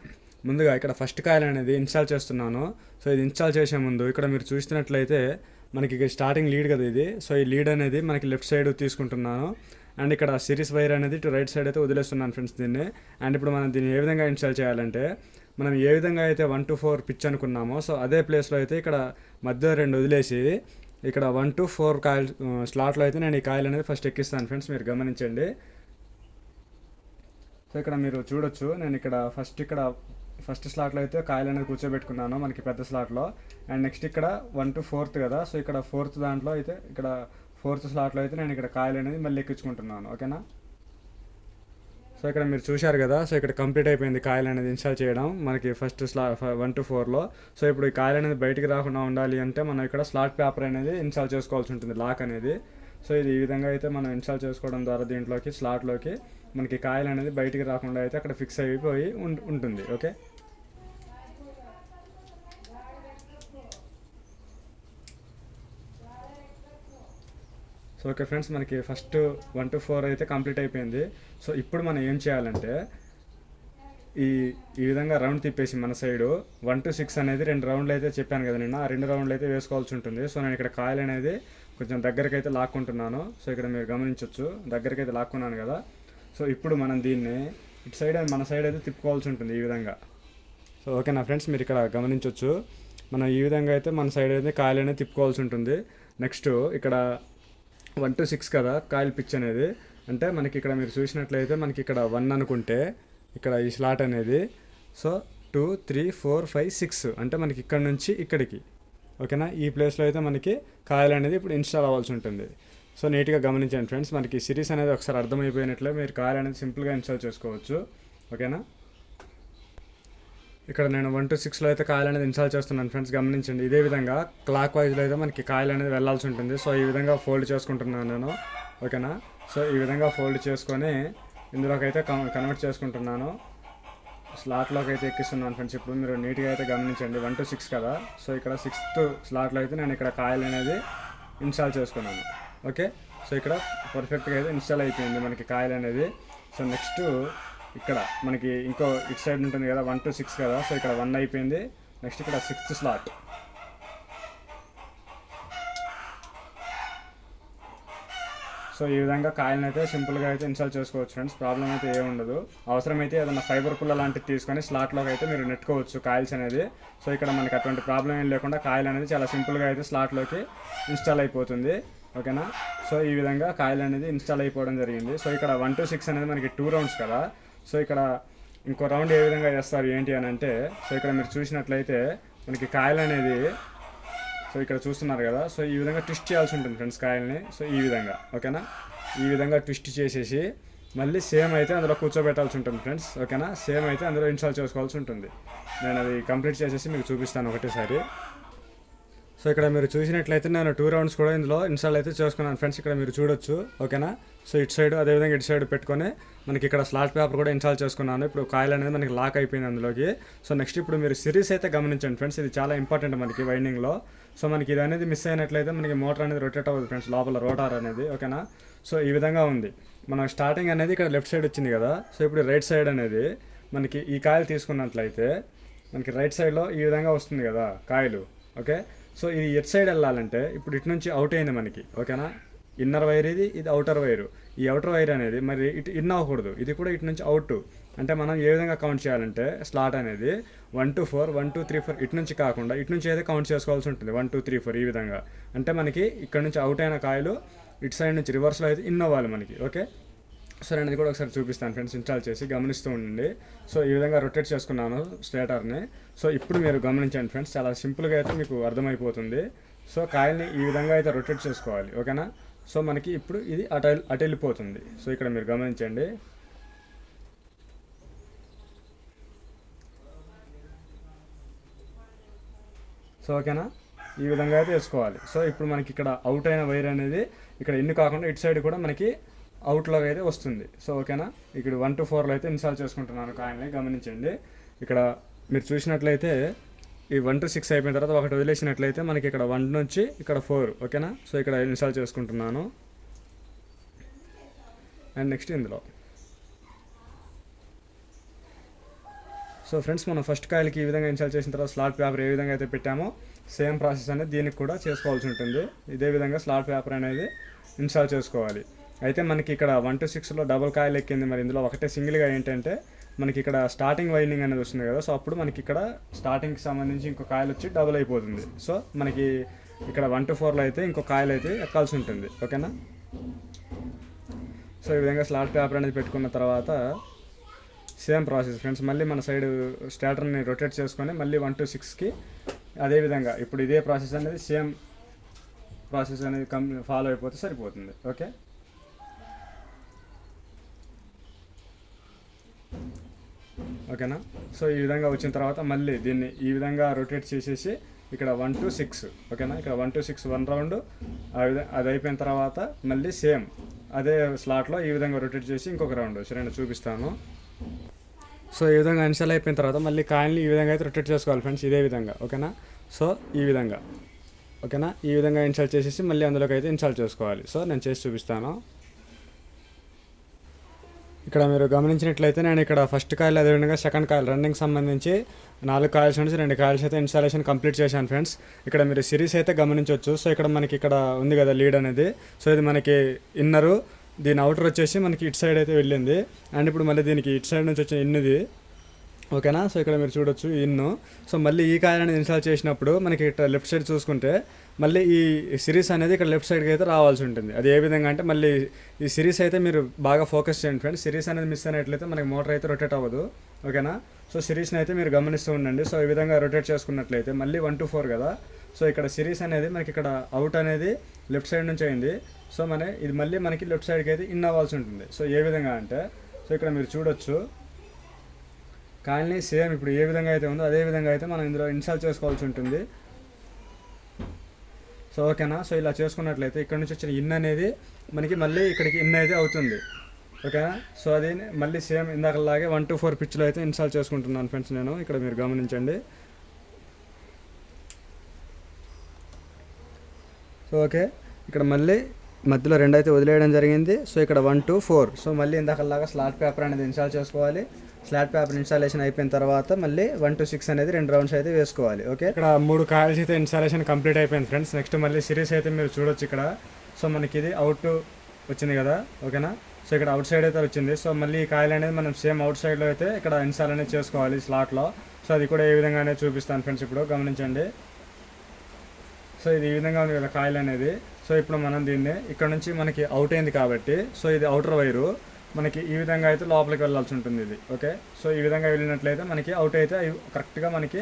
ముందుగా ఇక్కడ ఫస్ట్ కాయిల్ అనేది ఇన్స్టాల్ చేస్తున్నాను. సో ఇది ఇన్స్టాల్ చేసే ముందు ఇక్కడ మీరు చూసినట్లయితే మనకి స్టార్టింగ్ లీడ్ కదా ఇది. సో ఈ లీడ్ అనేది మనకి లెఫ్ట్ సైడ్ తీసుకుంటున్నాను, అండ్ ఇక్కడ సిరీస్ వైర్ అనేది ఇటు రైట్ సైడ్ అయితే వదిలేస్తున్నాను ఫ్రెండ్స్ దీన్ని. అండ్ ఇప్పుడు మనం దీన్ని ఏ విధంగా ఇన్స్టాల్ చేయాలంటే మనం ఏ విధంగా అయితే 1 to 4 పిచ్ అనుకున్నామో సో అదే ప్లేస్లో అయితే ఇక్కడ మధ్య 2 వదిలేసి ఇక్కడ 1 to 4 కాయిల్ స్లాట్లో అయితే నేను ఈ కాయిల్ అనేది ఫస్ట్ ఎక్కిస్తాను ఫ్రెండ్స్, మీరు గమనించండి. సో ఇక్కడ మీరు చూడొచ్చు, నేను ఇక్కడ ఫస్ట్ స్లాట్లో అయితే కాయిల్ అనేది కూర్చోబెట్టుకున్నాను మనకి పెద్ద స్లాట్లో. అండ్ నెక్స్ట్ ఇక్కడ 1 to 4 కదా, సో ఇక్కడ 4th దాంట్లో అయితే ఇక్కడ 4th స్లాట్లో అయితే నేను ఇక్కడ కాయిల్ అనేది మళ్ళీ ఎక్కించుకుంటున్నాను. ఓకేనా, సో ఇక్కడ మీరు చూశారు కదా, సో ఇక్కడ కంప్లీట్ అయిపోయింది కాయిల్ అనేది ఇన్స్టాల్ చేయడం మనకి ఫస్ట్ 1 to 4లో. సో ఇప్పుడు ఈ కాయిల్ అనేది బయటికి రాకుండా ఉండాలి అంటే మనం ఇక్కడ స్లాట్ పేపర్ అనేది ఇన్స్టాల్ చేసుకోవాల్సి ఉంటుంది, లాక్ అనేది. సో ఇది ఈ విధంగా అయితే మనం ఇన్స్టాల్ చేసుకోవడం ద్వారా దీంట్లోకి స్లాట్లోకి మనకి కాయిల్ అనేది బయటికి రాకుండా అయితే అక్కడ ఫిక్స్ అయిపోయి ఉంటుంది. ఓకే, సో ఓకే ఫ్రెండ్స్, మనకి ఫస్ట్ 1 to 4 అయితే కంప్లీట్ అయిపోయింది. సో ఇప్పుడు మనం ఏం చేయాలంటే ఈ ఈ విధంగా రౌండ్ తిప్పేసి మన సైడు 1 to 6 అనేది 2 రౌండ్లు అయితే చెప్పాను కదా నిన్న, ఆ 2 రౌండ్లు అయితే వేసుకోవాల్సి ఉంటుంది. సో నేను ఇక్కడ కాయిల్ అనేది కొంచెం దగ్గరికి అయితే లాక్కుంటున్నాను. సో ఇక్కడ మీరు గమనించవచ్చు, దగ్గరికి అయితే లాక్కున్నాను కదా. సో ఇప్పుడు మనం దీన్ని ఇటు సైడ్ మన సైడ్ అయితే తిప్పుకోవాల్సి ఉంటుంది ఈ విధంగా. సో ఓకేనా ఫ్రెండ్స్, మీరు ఇక్కడ గమనించవచ్చు, మనం ఈ విధంగా అయితే మన సైడ్ అయితే కాయిల్ అనేది తిప్పుకోవాల్సి ఉంటుంది. నెక్స్ట్ ఇక్కడ 1 to 6 కదా కాయిల్ పిచ్ అనేది, అంటే మనకి ఇక్కడ మీరు చూసినట్లయితే మనకి ఇక్కడ 1 అనుకుంటే ఇక్కడ ఈ స్లాట్ అనేది, సో 2 3 4 5 6 అంటే మనకి ఇక్కడ నుంచి ఇక్కడికి, ఓకేనా, ఈ ప్లేస్లో అయితే మనకి కాయిల్ అనేది ఇప్పుడు ఇన్స్టాల్ అవ్వాల్సి ఉంటుంది. సో నీట్గా గమనించండి ఫ్రెండ్స్, మనకి సిరీస్ అనేది ఒకసారి అర్థమైపోయినట్లే మీరు కాయిల్ అనేది సింపుల్గా ఇన్స్టాల్ చేసుకోవచ్చు. ఓకేనా, ఇక్కడ నేను 1 to 6లో అయితే కాయిల్ అనేది ఇన్స్టాల్ చేస్తున్నాను ఫ్రెండ్స్, గమనించండి. ఇదే విధంగా క్లాక్ వైజ్లో అయితే మనకి కాయిల్ అనేది వెళ్ళాల్సి ఉంటుంది. సో ఈ విధంగా ఫోల్డ్ చేసుకుంటున్నాను నేను. ఓకేనా, సో ఈ విధంగా ఫోల్డ్ చేసుకొని ఇందులోకి అయితే కన్వర్ట్ చేసుకుంటున్నాను, స్లాట్లోకి అయితే ఎక్కిస్తున్నాను ఫ్రెండ్స్. ఇప్పుడు మీరు నీట్గా అయితే గమనించండి, 1 to 6 కదా. సో ఇక్కడ 6th స్లాట్లో అయితే నేను ఇక్కడ కాయిల్ అనేది ఇన్స్టాల్ చేసుకున్నాను. ఓకే, సో ఇక్కడ పర్ఫెక్ట్గా అయితే ఇన్స్టాల్ అయిపోయింది మనకి కాయిల్ అనేది. సో నెక్స్ట్ ఇక్కడ మనకి ఇంకో ఇటు సైడ్ ఉంటుంది కదా 1 to 6 కదా. సో ఇక్కడ 1 అయిపోయింది. నెక్స్ట్ ఇక్కడ 6th స్లాట్. సో ఈ విధంగా కాయిల్ని అయితే సింపుల్గా అయితే ఇన్స్టాల్ చేసుకోవచ్చు ఫ్రెండ్స్, ప్రాబ్లం అయితే ఏమి ఉండదు. అవసరమైతే ఏదైనా ఫైబర్ పుల్ల లాంటిది తీసుకొని స్లాట్లోకి అయితే మీరు నెట్టుకోవచ్చు కాయిల్స్ అనేది. సో ఇక్కడ మనకి అటువంటి ప్రాబ్లం ఏం లేకుండా కాయిల్ అనేది చాలా సింపుల్గా అయితే స్లాట్లోకి ఇన్స్టాల్ అయిపోతుంది. ఓకేనా, సో ఈ విధంగా కాయిల్ అనేది ఇన్స్టాల్ అయిపోవడం జరిగింది. సో ఇక్కడ 1 to 6 అనేది మనకి 2 రౌండ్స్ కదా. సో ఇక్కడ ఇంకో రౌండ్ ఏ విధంగా చేస్తారు ఏంటి అని అంటే, సో ఇక్కడ మీరు చూసినట్లయితే మనకి కాయిల్ అనేది, సో ఇక్కడ చూస్తున్నారు కదా. సో ఈ విధంగా ట్విస్ట్ చేయాల్సి ఉంటుంది ఫ్రెండ్స్ కాయిల్ని. సో ఈ విధంగా, ఓకేనా, ఈ విధంగా ట్విస్ట్ చేసేసి మళ్ళీ సేమ్ అయితే అందులో కూర్చోబెట్టాల్సి ఉంటుంది ఫ్రెండ్స్. ఓకేనా, సేమ్ అయితే అందులో ఇన్స్టాల్ చేసుకోవాల్సి ఉంటుంది. నేను అది కంప్లీట్ చేసేసి మీకు చూపిస్తాను ఒకటేసారి. సో ఇక్కడ మీరు చూసినట్లయితే నేను 2 రౌండ్స్ కూడా ఇందులో ఇన్స్టాల్ అయితే చేసుకున్నాను ఫ్రెండ్స్, ఇక్కడ మీరు చూడొచ్చు. ఓకేనా, సో ఇటు సైడ్ అదేవిధంగా ఇటు సైడ్ పెట్టుకొని మనకి ఇక్కడ స్లాట్ పేపర్ కూడా ఇన్స్టాల్ చేసుకున్నాను. ఇప్పుడు కాయిల్ అనేది మనకి లాక్ అయిపోయింది అందులోకి. సో నెక్స్ట్ ఇప్పుడు మీరు సిరీస్ అయితే గమనించండి ఫ్రెండ్స్, ఇది చాలా ఇంపార్టెంట్ మనకి వైండింగ్లో. సో మనకి ఇది అనేది మిస్ అయినట్లయితే మనకి మోటార్ అనేది రొటేట్ అవ్వదు ఫ్రెండ్స్, లోపల రోటార్ అనేది. ఓకేనా, సో ఈ విధంగా ఉంది. మనం స్టార్టింగ్ అనేది ఇక్కడ లెఫ్ట్ సైడ్ వచ్చింది కదా. సో ఇప్పుడు రైట్ సైడ్ అనేది మనకి ఈ కాయిల్ తీసుకున్నట్లయితే మనకి రైట్ సైడ్లో ఈ విధంగా వస్తుంది కదా కాయిల్. ఓకే, సో ఇది ఎట్ సైడ్ వెళ్ళాలంటే ఇప్పుడు ఇటు నుంచి అవుట్ అయింది మనకి. ఓకేనా, ఇన్నర్ వైర్ ఇది అవుటర్ వైరు. ఈ అవుటర్ వైర్ అనేది మరి ఇటు ఇన్ అవ్వకూడదు, ఇది కూడా ఇటు నుంచి అవుట్. అంటే మనం ఏ విధంగా కౌంట్ చేయాలంటే స్లాట్ అనేది 1 to 4 1 2 3 4 ఇటు నుంచి కాకుండా ఇటు నుంచి అయితే కౌంట్ చేసుకోవాల్సి ఉంటుంది. 1 2 3 4 ఈ విధంగా. అంటే మనకి ఇక్కడ నుంచి అవుట్ అయిన కాయిల్ ఇటు సైడ్ నుంచి రివర్స్లో అయితే ఇన్ అవ్వాలి మనకి. ఓకే, సో నేను అది కూడా ఒకసారి చూపిస్తాను ఫ్రెండ్స్, ఇన్స్టాల్ చేసి గమనిస్తూ ఉండండి. సో ఈ విధంగా రొటేట్ చేసుకున్నాను స్టేటర్ని. సో ఇప్పుడు మీరు గమనించండి ఫ్రెండ్స్, చాలా సింపుల్గా అయితే మీకు అర్థమైపోతుంది. సో కాయిల్ని ఈ విధంగా అయితే రొటేట్ చేసుకోవాలి. ఓకేనా, సో మనకి ఇప్పుడు ఇది అటు వెళ్ళిపోతుంది. సో ఇక్కడ మీరు గమనించండి. సో ఓకేనా, ఈ విధంగా అయితే వేసుకోవాలి. సో ఇప్పుడు మనకి ఇక్కడ అవుట్ అయిన వైర్ అనేది ఇక్కడ ఇన్ని కాకుండా ఇటు సైడ్ కూడా మనకి అవుట్లో అయితే వస్తుంది. సో ఓకేనా, ఇక్కడ 1 to 4లో అయితే ఇన్స్టాల్ చేసుకుంటున్నాను కాయిల్ని, గమనించండి. ఇక్కడ మీరు చూసినట్లయితే ఈ 1 to 6 అయిపోయిన తర్వాత ఒకటి వదిలేసినట్లయితే మనకి ఇక్కడ 1 నుంచి ఇక్కడ 4. ఓకేనా, సో ఇక్కడ ఇన్స్టాల్ చేసుకుంటున్నాను. అండ్ నెక్స్ట్ ఇందులో సో ఫ్రెండ్స్ మనం ఫస్ట్ కాయిల్కి ఈ విధంగా ఇన్స్టాల్ చేసిన తర్వాత స్లాట్ పేపర్ ఏ విధంగా అయితే పెట్టామో సేమ్ ప్రాసెస్ అనేది దీనికి కూడా చేసుకోవాల్సి ఉంటుంది. ఇదే విధంగా స్లాట్ పేపర్ అనేది ఇన్స్టాల్ చేసుకోవాలి. అయితే మనకి ఇక్కడ 1 to 6లో డబుల్ కాయిల్ ఎక్కింది, మరి ఇందులో ఒకటే సింగిల్గా ఏంటంటే మనకి ఇక్కడ స్టార్టింగ్ వైండింగ్ అనేది వస్తుంది కదా. సో అప్పుడు మనకి ఇక్కడ స్టార్టింగ్కి సంబంధించి ఇంకో కాయిల్ వచ్చి డబుల్ అయిపోతుంది. సో మనకి ఇక్కడ 1 to 4లో అయితే ఇంకో కాయిల్ అయితే ఎక్కాల్సి ఉంటుంది. ఓకేనా, సో ఈ విధంగా స్లాట్ పేపర్ అనేది పెట్టుకున్న తర్వాత సేమ్ ప్రాసెస్ ఫ్రెండ్స్, మళ్ళీ మన సైడ్ స్టార్టర్ని రొటేట్ చేసుకొని మళ్ళీ 1 to 6కి అదేవిధంగా ఇప్పుడు ఇదే ప్రాసెస్ అనేది సేమ్ ప్రాసెస్ అనేది ఫాలో అయిపోతే సరిపోతుంది. ఓకే, ఓకేనా, సో ఈ విధంగా వచ్చిన తర్వాత మళ్ళీ దీన్ని ఈ విధంగా రొటేట్ చేసేసి ఇక్కడ 1 to 6 ఓకేనా. ఇక్కడ 1 to 6 1 రౌండ్, అది అయిపోయిన తర్వాత మళ్ళీ సేమ్ అదే స్లాట్లో ఈ విధంగా రొటేట్ చేసి ఇంకొక రౌండ్ సరేనా చూపిస్తాను. సో ఈ విధంగా ఇన్స్టాల్ అయిపోయిన తర్వాత మళ్ళీ కాయిల్ని ఈ విధంగా అయితే రొటేట్ చేసుకోవాలి ఫ్రెండ్స్, ఇదే విధంగా ఓకేనా. సో ఈ విధంగా ఓకేనా, ఈ విధంగా ఇన్స్టాల్ చేసేసి మళ్ళీ అందులోకి అయితే ఇన్స్టాల్ చేసుకోవాలి. సో నేను చేసి చూపిస్తాను. ఇక్కడ మీరు గమనించినట్లయితే నేను ఇక్కడ ఫస్ట్ కాయిల్ అదేవిధంగా సెకండ్ కాయిల్ రన్నింగ్ సంబంధించి 4 కాయిల్స్ నుంచి 2 కాయిల్స్ అయితే ఇన్స్టాలేషన్ కంప్లీట్ చేశాను ఫ్రెండ్స్. ఇక్కడ మీరు సిరీస్ అయితే గమనించవచ్చు. సో ఇక్కడ మనకి ఇక్కడ ఉంది కదా లీడ్ అనేది, సో ఇది మనకి ఇన్నరు, దీని అవుటర్ వచ్చేసి మనకి ఇటు సైడ్ అయితే వెళ్ళింది. అండ్ ఇప్పుడు మళ్ళీ దీనికి ఇటు సైడ్ నుంచి వచ్చిన ఇన్నుది ఓకేనా. సో ఇక్కడ మీరు చూడొచ్చు ఇన్ను. సో మళ్ళీ ఈ కాయిల్ అనేది ఇన్స్టాల్ చేసినప్పుడు మనకి ఇక్కడ లెఫ్ట్ సైడ్ చూసుకుంటే మళ్ళీ ఈ సిరీస్ అనేది ఇక్కడ లెఫ్ట్ సైడ్కి అయితే రావాల్సి ఉంటుంది. అది ఏ విధంగా అంటే మళ్ళీ ఈ సిరీస్ అయితే మీరు బాగా ఫోకస్ చేయండి ఫ్రెండ్స్. సిరీస్ అనేది మిస్ అయినట్లయితే మనకి మోటార్ అయితే రొటేట్ అవ్వదు ఓకేనా. సో సిరీస్ని అయితే మీరు గమనిస్తూ ఉండండి. సో ఈ విధంగా రొటేట్ చేసుకున్నట్లయితే మళ్ళీ 1 to 4 కదా. సో ఇక్కడ సిరీస్ అనేది మనకి ఇక్కడ అవుట్ అనేది లెఫ్ట్ సైడ్ నుంచి అయింది. సో ఇది మళ్ళీ మనకి లెఫ్ట్ సైడ్కి అయితే ఇన్ అవ్వాల్సి ఉంటుంది. సో ఏ విధంగా అంటే సో ఇక్కడ మీరు చూడొచ్చు కాయిల్ని సేమ్ ఇప్పుడు ఏ విధంగా అయితే ఉందో అదే విధంగా అయితే మనం ఇందులో ఇన్స్టాల్ చేసుకోవాల్సి ఉంటుంది. సో ఓకేనా. సో ఇలా చేసుకున్నట్లయితే ఇక్కడ నుంచి వచ్చిన ఇన్ అనేది మనకి మళ్ళీ ఇక్కడికి ఇన్ అయితే అవుతుంది ఓకేనా. సో అది మళ్ళీ సేమ్ ఇందాకలాగే 1 to 4 పిచ్లో అయితే ఇన్స్టాల్ చేసుకుంటున్నాను ఫ్రెండ్స్ నేను. ఇక్కడ మీరు గమనించండి. సో ఓకే, ఇక్కడ మళ్ళీ మధ్యలో 2 అయితే వదిలేయడం జరిగింది. సో ఇక్కడ 1 to 4. సో మళ్ళీ ఇందాకలాగా స్లాట్ పేపర్ అనేది ఇన్స్టాల్ చేసుకోవాలి. స్లాట్ పేపర్ ఇన్స్టాలేషన్ అయిపోయిన తర్వాత మళ్ళీ 1 to 6 అనేది 2 రౌండ్స్ అయితే వేసుకోవాలి ఓకే. ఇక్కడ 3 కాయిల్స్ అయితే ఇన్స్టాలేషన్ కంప్లీట్ అయిపోయింది ఫ్రెండ్స్. నెక్స్ట్ మళ్ళీ సిరీస్ అయితే మీరు చూడొచ్చు ఇక్కడ. సో మనకి ఇది అవుట్ వచ్చింది కదా ఓకేనా. సో ఇక్కడ అవుట్ సైడ్ అయితే వచ్చింది. సో మళ్ళీ ఈ కాయిల్ అనేది మనం సేమ్ అవుట్ సైడ్లో అయితే ఇక్కడ ఇన్స్టాల్ అనేది చేసుకోవాలి స్లాట్లో. సో అది కూడా ఏ విధంగా అనేది చూపిస్తాను ఫ్రెండ్స్, ఇప్పుడు గమనించండి. సో ఇది ఈ విధంగా ఉంది కదా కాయిల్ అనేది. సో ఇప్పుడు మనం దీన్ని ఇక్కడ నుంచి మనకి అవుట్ అయింది కాబట్టి సో ఇది అవుటర్ వైరు మనకి ఈ విధంగా అయితే లోపలికి వెళ్ళాల్సి ఉంటుంది ఇది ఓకే. సో ఈ విధంగా వెళ్ళినట్లయితే మనకి అవుట్ అయితే కరెక్ట్గా మనకి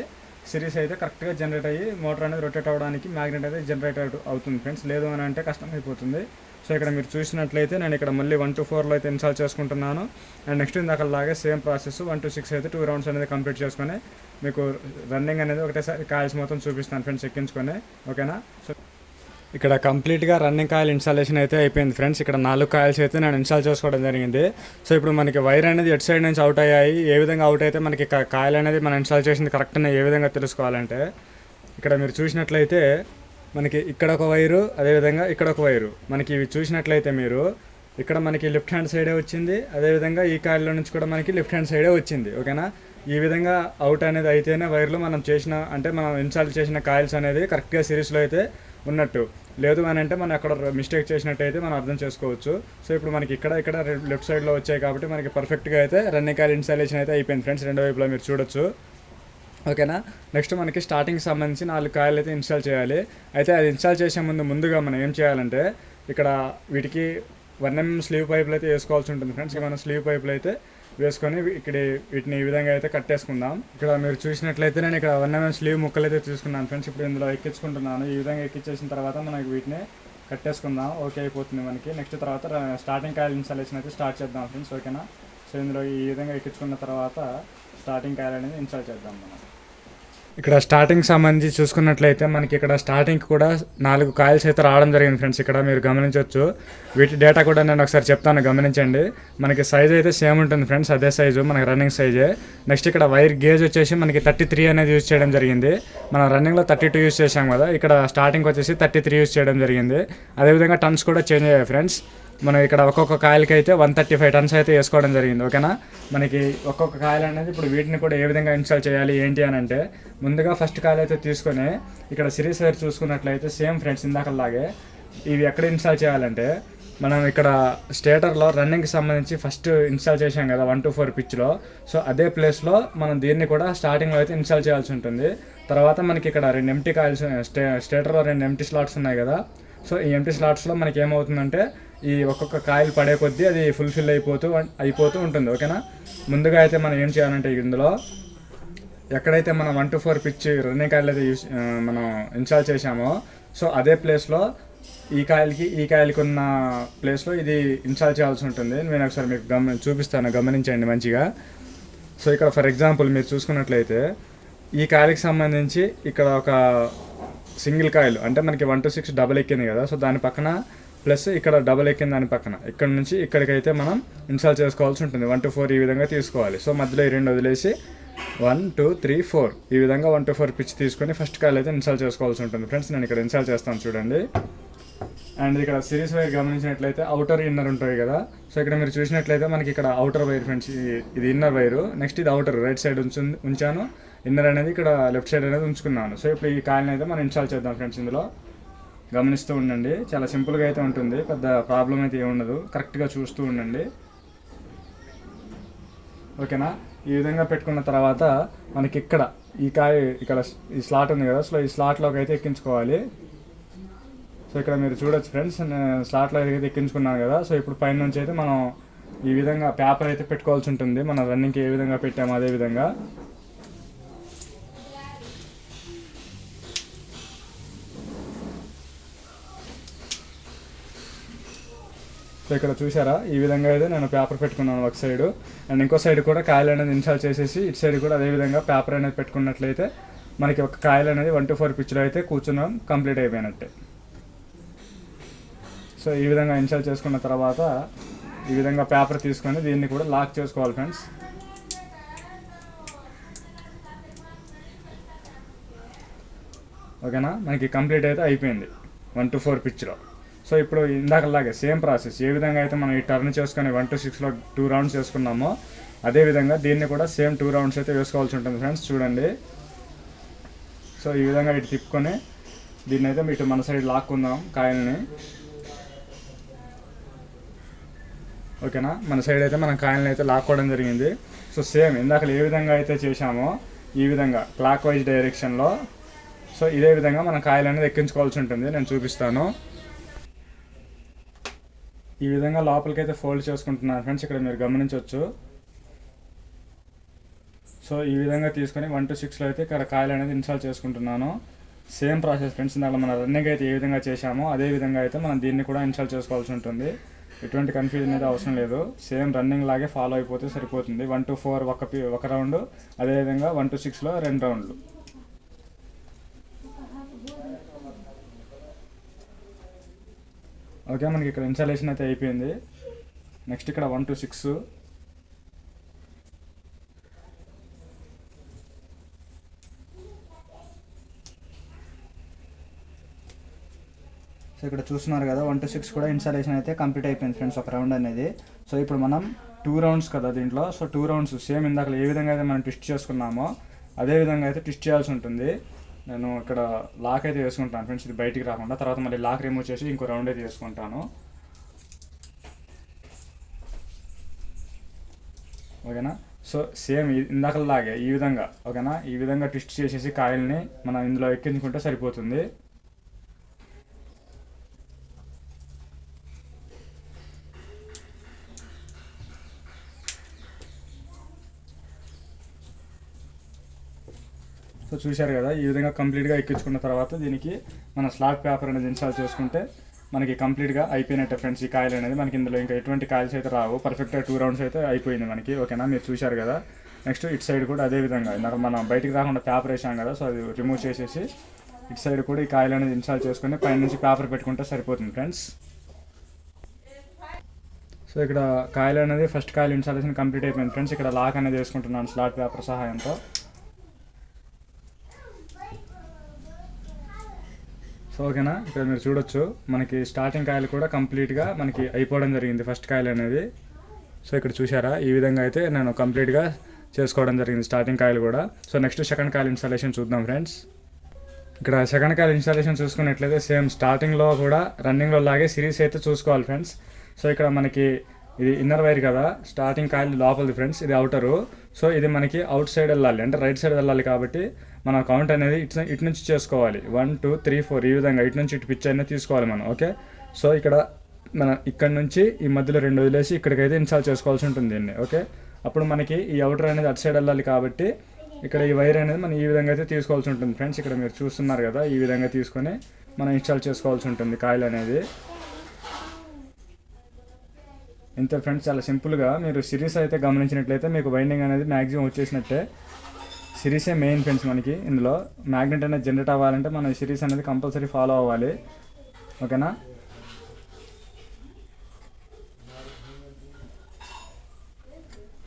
సిరీస్ అయితే కరెక్ట్గా జనరేట్ అయ్యి మోటార్ అనేది రొటేట్ అవ్వడానికి మ్యాగ్నెట్ అయితే జనరేట్ అవుతుంది ఫ్రెండ్స్. లేదు అని అంటే కష్టం అయిపోతుంది. సో ఇక్కడ మీరు చూసినట్లయితే నేను ఇక్కడ మళ్ళీ 1 to 4లో అయితే ఇన్స్టాల్ చేసుకుంటున్నాను. అండ్ నెక్స్ట్ ఇందాకలాగే సేమ్ ప్రాసెస్ 1 to 6 అయితే 2 రౌండ్స్ అనేది కంప్లీట్ చేసుకొని మీకు రన్నింగ్ అనేది ఒకటేసారి కాయిల్స్ మొత్తం చూపిస్తాను ఫ్రెండ్స్ ఎక్కించుకొని ఓకేనా. సో ఇక్కడ కంప్లీట్గా రన్నింగ్ కాయిల్ ఇన్స్టాలేషన్ అయితే అయిపోయింది ఫ్రెండ్స్. ఇక్కడ 4 కాయిల్స్ అయితే నేను ఇన్స్టాల్ చేసుకోవడం జరిగింది. సో ఇప్పుడు మనకి వైర్ అనేది ఎటు సైడ్ నుంచి అవుట్ అయ్యాయి, ఏ విధంగా అవుట్ అయితే మనకి కాయిల్ అనేది మనం ఇన్స్టాల్ చేసింది కరెక్ట్ ఏ విధంగా తెలుసుకోవాలంటే ఇక్కడ మీరు చూసినట్లయితే మనకి ఇక్కడ ఒక వైరు అదేవిధంగా ఇక్కడ ఒక వైరు మనకి ఇవి చూసినట్లయితే మీరు ఇక్కడ మనకి లెఫ్ట్ హ్యాండ్ సైడే వచ్చింది, అదేవిధంగా ఈ కాయిల్లో నుంచి కూడా మనకి లెఫ్ట్ హ్యాండ్ సైడే వచ్చింది ఓకేనా. ఈ విధంగా అవుట్ అనేది అయితేనే వైర్లు మనం చేసిన అంటే మనం ఇన్స్టాల్ చేసిన కాయిల్స్ అనేది కరెక్ట్గా సిరీస్లో అయితే ఉన్నట్టు. లేదు అని అంటే మనం అక్కడ మిస్టేక్ చేసినట్టయితే మనం అర్థం చేసుకోవచ్చు. సో ఇప్పుడు మనకి ఇక్కడ లెఫ్ట్ సైడ్లో వచ్చాయి కాబట్టి మనకి పర్ఫెక్ట్గా అయితే రన్నింగ్ కాయిల్ ఇన్స్టాలేషన్ అయితే అయిపోయింది ఫ్రెండ్స్. రెండో వైపులో మీరు చూడొచ్చు ఓకేనా. నెక్స్ట్ మనకి స్టార్టింగ్ సంబంధించి 4 కాయిల్ అయితే ఇన్స్టాల్ చేయాలి. అయితే అది ఇన్స్టాల్ చేసే ముందుగా మనం ఏం చేయాలంటే ఇక్కడ వీటికి 1mm స్లీవ్ పైపులు అయితే వేసుకోవాల్సి ఉంటుంది ఫ్రెండ్స్. మనం స్లీవ్ పైపులు అయితే వేసుకొని వీటిని ఈ విధంగా అయితే కట్టేసుకుందాం. ఇక్కడ మీరు చూసినట్లయితే నేను ఇక్కడ 1mm స్లీవ్ ముక్కలు అయితే తీసుకున్నాను ఫ్రెండ్స్. ఇప్పుడు ఇందులో ఎక్కించుకుంటున్నాను. ఈ విధంగా ఎక్కించేసిన తర్వాత మనకి వీటిని కట్టేసుకుందాం. ఓకే అయిపోతుంది మనకి. నెక్స్ట్ తర్వాత స్టార్టింగ్ కాయిల్ ఇన్స్టాలేషన్ అయితే స్టార్ట్ చేద్దాం ఫ్రెండ్స్ ఓకేనా. సో ఇందులో ఈ విధంగా ఎక్కించుకున్న తర్వాత స్టార్టింగ్ కాయిల్ అనేది ఇన్స్టాల్ చేద్దాం మనం. ఇక్కడ స్టార్టింగ్ సంబంధించి చూసుకున్నట్లయితే మనకి ఇక్కడ స్టార్టింగ్ కూడా 4 కాయిల్స్ అయితే రావడం జరిగింది ఫ్రెండ్స్. ఇక్కడ మీరు గమనించవచ్చు. వీటి డేటా కూడా నేను ఒకసారి చెప్తాను గమనించండి. మనకి సైజ్ అయితే సేమ్ ఉంటుంది ఫ్రెండ్స్, అదే సైజు మనకి రన్నింగ్ సైజే. నెక్స్ట్ ఇక్కడ వైర్ గేజ్ వచ్చేసి మనకి 33 అనేది యూజ్ చేయడం జరిగింది. మనం రన్నింగ్లో 32 యూజ్ చేసాం కదా, ఇక్కడ స్టార్టింగ్ వచ్చేసి 33 యూజ్ చేయడం జరిగింది. అదేవిధంగా టన్స్ కూడా చేంజ్ అయ్యాయి ఫ్రెండ్స్. మనం ఇక్కడ ఒక్కొక్క కాయిల్కి అయితే 135 టన్స్ అయితే వేసుకోవడం జరిగింది ఓకేనా. మనకి ఒక్కొక్క కాయిల్ అనేది ఇప్పుడు వీటిని కూడా ఏ విధంగా ఇన్స్టాల్ చేయాలి ఏంటి అని అంటే ముందుగా ఫస్ట్ కాయిల్ అయితే తీసుకొని ఇక్కడ సిరీస్ వైర్ చూసుకున్నట్లయితే సేమ్ ఫ్రెండ్స్ ఇందాకలాగే ఇవి ఎక్కడ ఇన్స్టాల్ చేయాలంటే మనం ఇక్కడ స్టేటర్లో రన్నింగ్కి సంబంధించి ఫస్ట్ ఇన్స్టాల్ చేసాం కదా 1 to 4 పిచ్లో. సో అదే ప్లేస్లో మనం దీన్ని కూడా స్టార్టింగ్లో అయితే ఇన్స్టాల్ చేయాల్సి ఉంటుంది. తర్వాత మనకి ఇక్కడ 2 ఎంటీ కాయిల్స్ స్టేటర్లో 2 ఎంటీ స్లాట్స్ ఉన్నాయి కదా. సో ఈ ఎంటీ స్లాట్స్లో మనకి ఏమవుతుందంటే ఈ ఒక్కొక్క కాయిల్ పడే కొద్దీ అది ఫుల్ఫిల్ అయిపోతూ ఉంటుంది ఓకేనా. ముందుగా అయితే మనం ఏం చేయాలంటే ఇందులో ఎక్కడైతే మనం 1 to 4 పిచ్ రన్నింగ్ కాయిల్ అయితే మనం ఇన్స్టాల్ చేసామో సో అదే ప్లేస్లో ఈ కాయిల్కి ఉన్న ప్లేస్లో ఇది ఇన్స్టాల్ చేయాల్సి ఉంటుంది. నేను ఒకసారి మీకు చూపిస్తాను గమనించండి మంచిగా. సో ఇక్కడ ఫర్ ఎగ్జాంపుల్ మీరు చూసుకున్నట్లయితే ఈ కాయిల్కి సంబంధించి ఇక్కడ ఒక సింగిల్ కాయిల్ అంటే మనకి 1 to 6 డబల్ ఎక్కింది కదా, సో దాని పక్కన ప్లస్ ఇక్కడ డబల్ ఎక్కింది దాని పక్కన, ఇక్కడ నుంచి ఇక్కడికైతే మనం ఇన్స్టాల్ చేసుకోవాల్సి ఉంటుంది. 1 to 4 ఈ విధంగా తీసుకోవాలి. సో మధ్యలో ఈ రెండు వదిలేసి 1 2 3 4 ఈ విధంగా 1 to 4 పిచ్ తీసుకొని ఫస్ట్ కాయిల్ అయితే ఇన్స్టాల్ చేసుకోవాల్సి ఉంటుంది ఫ్రెండ్స్. నేను ఇక్కడ ఇన్స్టాల్ చేస్తాను చూడండి. అండ్ ఇక్కడ సిరీస్ వైర్ గమనించినట్లయితే అవుటర్ ఇన్నర్ ఉంటుంది కదా, సో ఇక్కడ మీరు చూసినట్లయితే మనకి ఇక్కడ అవుటర్ వైర్ ఫ్రెండ్స్, ఇది ఇన్నర్ వైరు, నెక్స్ట్ ఇది అవుటర్ రైట్ సైడ్ ఉంచాను, ఇన్నర్ అనేది ఇక్కడ లెఫ్ట్ సైడ్ అనేది ఉంచుకున్నాను. సో ఇప్పుడు ఈ కాయిల్ని అయితే మనం ఇన్స్టాల్ చేద్దాం ఫ్రెండ్స్. ఇందులో గమనిస్తూ ఉండండి, చాలా సింపుల్గా అయితే ఉంటుంది, పెద్ద ప్రాబ్లం అయితే ఏమి ఉండదు, కరెక్ట్గా చూస్తూ ఉండండి ఓకేనా. ఈ విధంగా పెట్టుకున్న తర్వాత మనకి ఇక్కడ ఈ ఇక్కడ ఈ స్లాట్ ఉంది కదా, సో ఈ స్లాట్లోకి అయితే ఎక్కించుకోవాలి. సో ఇక్కడ మీరు చూడొచ్చు ఫ్రెండ్స్, నేను స్లాట్లో అయితే ఎక్కించుకున్నాను కదా. సో ఇప్పుడు పైన నుంచి అయితే మనం ఈ విధంగా పేపర్ అయితే పెట్టుకోవాల్సి ఉంటుంది, మనం రన్నింగ్కి ఏ విధంగా పెట్టామో అదే విధంగా. సో ఇక్కడ చూసారా, ఈ విధంగా అయితే నేను పేపర్ పెట్టుకున్నాను ఒక సైడు, అండ్ ఇంకో సైడ్ కూడా కాయిల్ అనేది ఇన్స్టాల్ చేసేసి ఇటు సైడ్ కూడా అదే విధంగా పేపర్ అనేది పెట్టుకున్నట్లయితే మనకి ఒక కాయిల్ అనేది 1 to 4 పిచ్లో అయితే కూర్చున్నాం, కంప్లీట్ అయిపోయినట్టే. సో ఈ విధంగా ఇన్స్టాల్ చేసుకున్న తర్వాత ఈ విధంగా పేపర్ తీసుకొని దీన్ని కూడా లాక్ చేసుకోవాలి ఫ్రెండ్స్. ఓకేనా, మనకి కంప్లీట్ అయితే అయిపోయింది 1 to 4 పిచ్లో. సో ఇప్పుడు ఇందాకలాగే సేమ్ ప్రాసెస్, ఏ విధంగా అయితే మనం ఈ టర్న్ చేసుకొని 1 to 6లో 2 రౌండ్స్ వేసుకున్నామో అదేవిధంగా దీన్ని కూడా సేమ్ 2 రౌండ్స్ అయితే వేసుకోవాల్సి ఉంటుంది ఫ్రెండ్స్. చూడండి, సో ఈ విధంగా ఇటు తిప్పుకొని దీన్ని అయితే ఇటు మన సైడ్ లాక్కుందాం కాయిల్ని. ఓకేనా, మన సైడ్ అయితే మనం కాయిల్ని అయితే లాక్కోవడం జరిగింది. సో సేమ్ ఇందాక ఏ విధంగా అయితే చేశామో ఈ విధంగా క్లాక్ వైజ్ డైరెక్షన్లో, సో ఇదే విధంగా మనం కాయిల్ అనేది ఎక్కించుకోవాల్సి ఉంటుంది. నేను చూపిస్తాను. ఈ విధంగా లోపలికి అయితే ఫోల్డ్ చేసుకుంటున్నాను ఫ్రెండ్స్, ఇక్కడ మీరు గమనించవచ్చు. సో ఈ విధంగా తీసుకొని 1 to 6లో అయితే ఇక్కడ కాయిల్ అనేది ఇన్స్టాల్ చేసుకుంటున్నాను. సేమ్ ప్రాసెస్ ఫ్రెండ్స్, ఇందాక మన రన్నింగ్ అయితే ఏ విధంగా చేశామో అదే విధంగా అయితే మనం దీన్ని కూడా ఇన్స్టాల్ చేసుకోవాల్సి ఉంటుంది. ఎటువంటి కన్ఫ్యూజన్ అయితే అవసరం లేదు, సేమ్ రన్నింగ్ లాగే ఫాలో అయిపోతే సరిపోతుంది. 1 to 4 ఒక రౌండ్, అదేవిధంగా 1 to 6లో 2 రౌండ్లు. ఓకే, మనకి ఇక్కడ ఇన్స్టాలేషన్ అయితే అయిపోయింది. నెక్స్ట్ ఇక్కడ 1 to 6. సో ఇక్కడ చూస్తున్నారు కదా 1 to 6 కూడా ఇన్స్టాలేషన్ అయితే కంప్లీట్ అయిపోయింది ఫ్రెండ్స్, ఒక రౌండ్ అనేది. సో ఇప్పుడు మనం 2 రౌండ్స్ కదా దీంట్లో, సో 2 రౌండ్స్ సేమ్ ఇందాక ఏ విధంగా అయితే మనం ట్విస్ట్ చేసుకున్నామో అదే విధంగా అయితే ట్విస్ట్ చేయాల్సి ఉంటుంది. నేను ఇక్కడ లాక్ అయితే వేసుకుంటాను ఫ్రెండ్స్, ఇది బయటికి రాకుండా, తర్వాత మళ్ళీ లాక్ రిమూవ్ చేసి ఇంకో రౌండ్ అయితే వేసుకుంటాను. ఓకేనా, సో సేమ్ ఇందాకలాగే ఈ విధంగా, ఓకేనా, ఈ విధంగా ట్విస్ట్ చేసేసి కాయిల్ని మనం ఇందులో ఎక్కించుకుంటే సరిపోతుంది. సో చూశారు కదా, ఈ విధంగా కంప్లీట్గా ఎక్కించుకున్న తర్వాత దీనికి మన స్లాట్ పేపర్ అనేది ఇన్స్టాల్ చేసుకుంటే మనకి కంప్లీట్గా అయిపోయినట్టే ఫ్రెండ్స్. ఈ కాయిల్ అనేది మనకి ఇందులో ఇంకా ఎటువంటి కాయిల్స్ అయితే రావు, పర్ఫెక్ట్గా 2 రౌండ్స్ అయితే అయిపోయింది మనకి. ఓకేనా, మీరు చూశారు కదా. నెక్స్ట్ ఇటు సైడ్ కూడా అదే విధంగా ఇందాక మనం బయటికి రాకుండా పేపర్ వేసాం కదా, సో అది రిమూవ్ చేసేసి ఇటు సైడ్ కూడా ఈ కాయిల్ అనేది ఇన్స్టాల్ చేసుకుని పైన నుంచి పేపర్ పెట్టుకుంటే సరిపోతుంది ఫ్రెండ్స్. సో ఇక్కడ కాయిల్ అనేది ఫస్ట్ కాయిల్ ఇన్స్టాలేషన్ కంప్లీట్ అయిపోయింది ఫ్రెండ్స్. ఇక్కడ లాక్ అనేది వేసుకుంటున్నాను స్లాట్ పేపర్ సహాయంతో. సో ఓకేనా, ఇక్కడ మీరు చూడొచ్చు మనకి స్టార్టింగ్ కాయిల్ కూడా కంప్లీట్గా మనకి అయిపోవడం జరిగింది ఫస్ట్ కాయిల్ అనేది. సో ఇక్కడ చూసారా, ఈ విధంగా అయితే నేను కంప్లీట్గా చేసుకోవడం జరిగింది స్టార్టింగ్ కాయిల్ కూడా. So next second coil installation చూద్దాం ఫ్రెండ్స్. ఇక్కడ సెకండ్ కాయిల్ ఇన్స్టాలేషన్ చూసుకున్నట్లయితే సేమ్ స్టార్టింగ్లో కూడా రన్నింగ్లో లాగే సిరీస్ అయితే చూసుకోవాలి ఫ్రెండ్స్. సో ఇక్కడ మనకి ఇది ఇన్నర్ వైర్ కదా, స్టార్టింగ్ కాయిల్ లోపలిది ఫ్రెండ్స్, ఇది అవుటరు. సో ఇది మనకి అవుట్ సైడ్ వెళ్ళాలి, అంటే రైట్ సైడ్ వెళ్ళాలి కాబట్టి మన కౌంట్ అనేది ఇటు నుంచి చేసుకోవాలి. 1 2 3 4 ఈ విధంగా ఇటు నుంచి ఇటు పిచ్ అనేది తీసుకోవాలి మనం. ఓకే, సో ఇక్కడ నుంచి ఈ మధ్యలో 2 వదిలేసి ఇక్కడికైతే ఇన్స్టాల్ చేసుకోవాల్సి ఉంటుంది దీన్ని. ఓకే, అప్పుడు మనకి ఈ అవుటర్ అనేది అటు సైడ్ వెళ్ళాలి కాబట్టి ఇక్కడ ఈ వైర్ అనేది మనం ఈ విధంగా అయితే తీసుకోవాల్సి ఉంటుంది ఫ్రెండ్స్. ఇక్కడ మీరు చూస్తున్నారు కదా, ఈ విధంగా తీసుకొని మనం ఇన్స్టాల్ చేసుకోవాల్సి ఉంటుంది కాయిల్ అనేది. ఇంతే ఫ్రెండ్స్, చాలా సింపుల్గా మీరు సిరీస్ అయితే గమనించినట్లయితే మీకు వైండింగ్ అనేది మ్యాక్సిమం వచ్చేసినట్టే. సిరీసే మెయిన్ ఫ్రెండ్స్. మనకి ఇందులో మ్యాగ్నెట్ అనేది జనరేట్ అవ్వాలంటే మనం ఈ సిరీస్ అనేది కంపల్సరీ ఫాలో అవ్వాలి, ఓకేనా.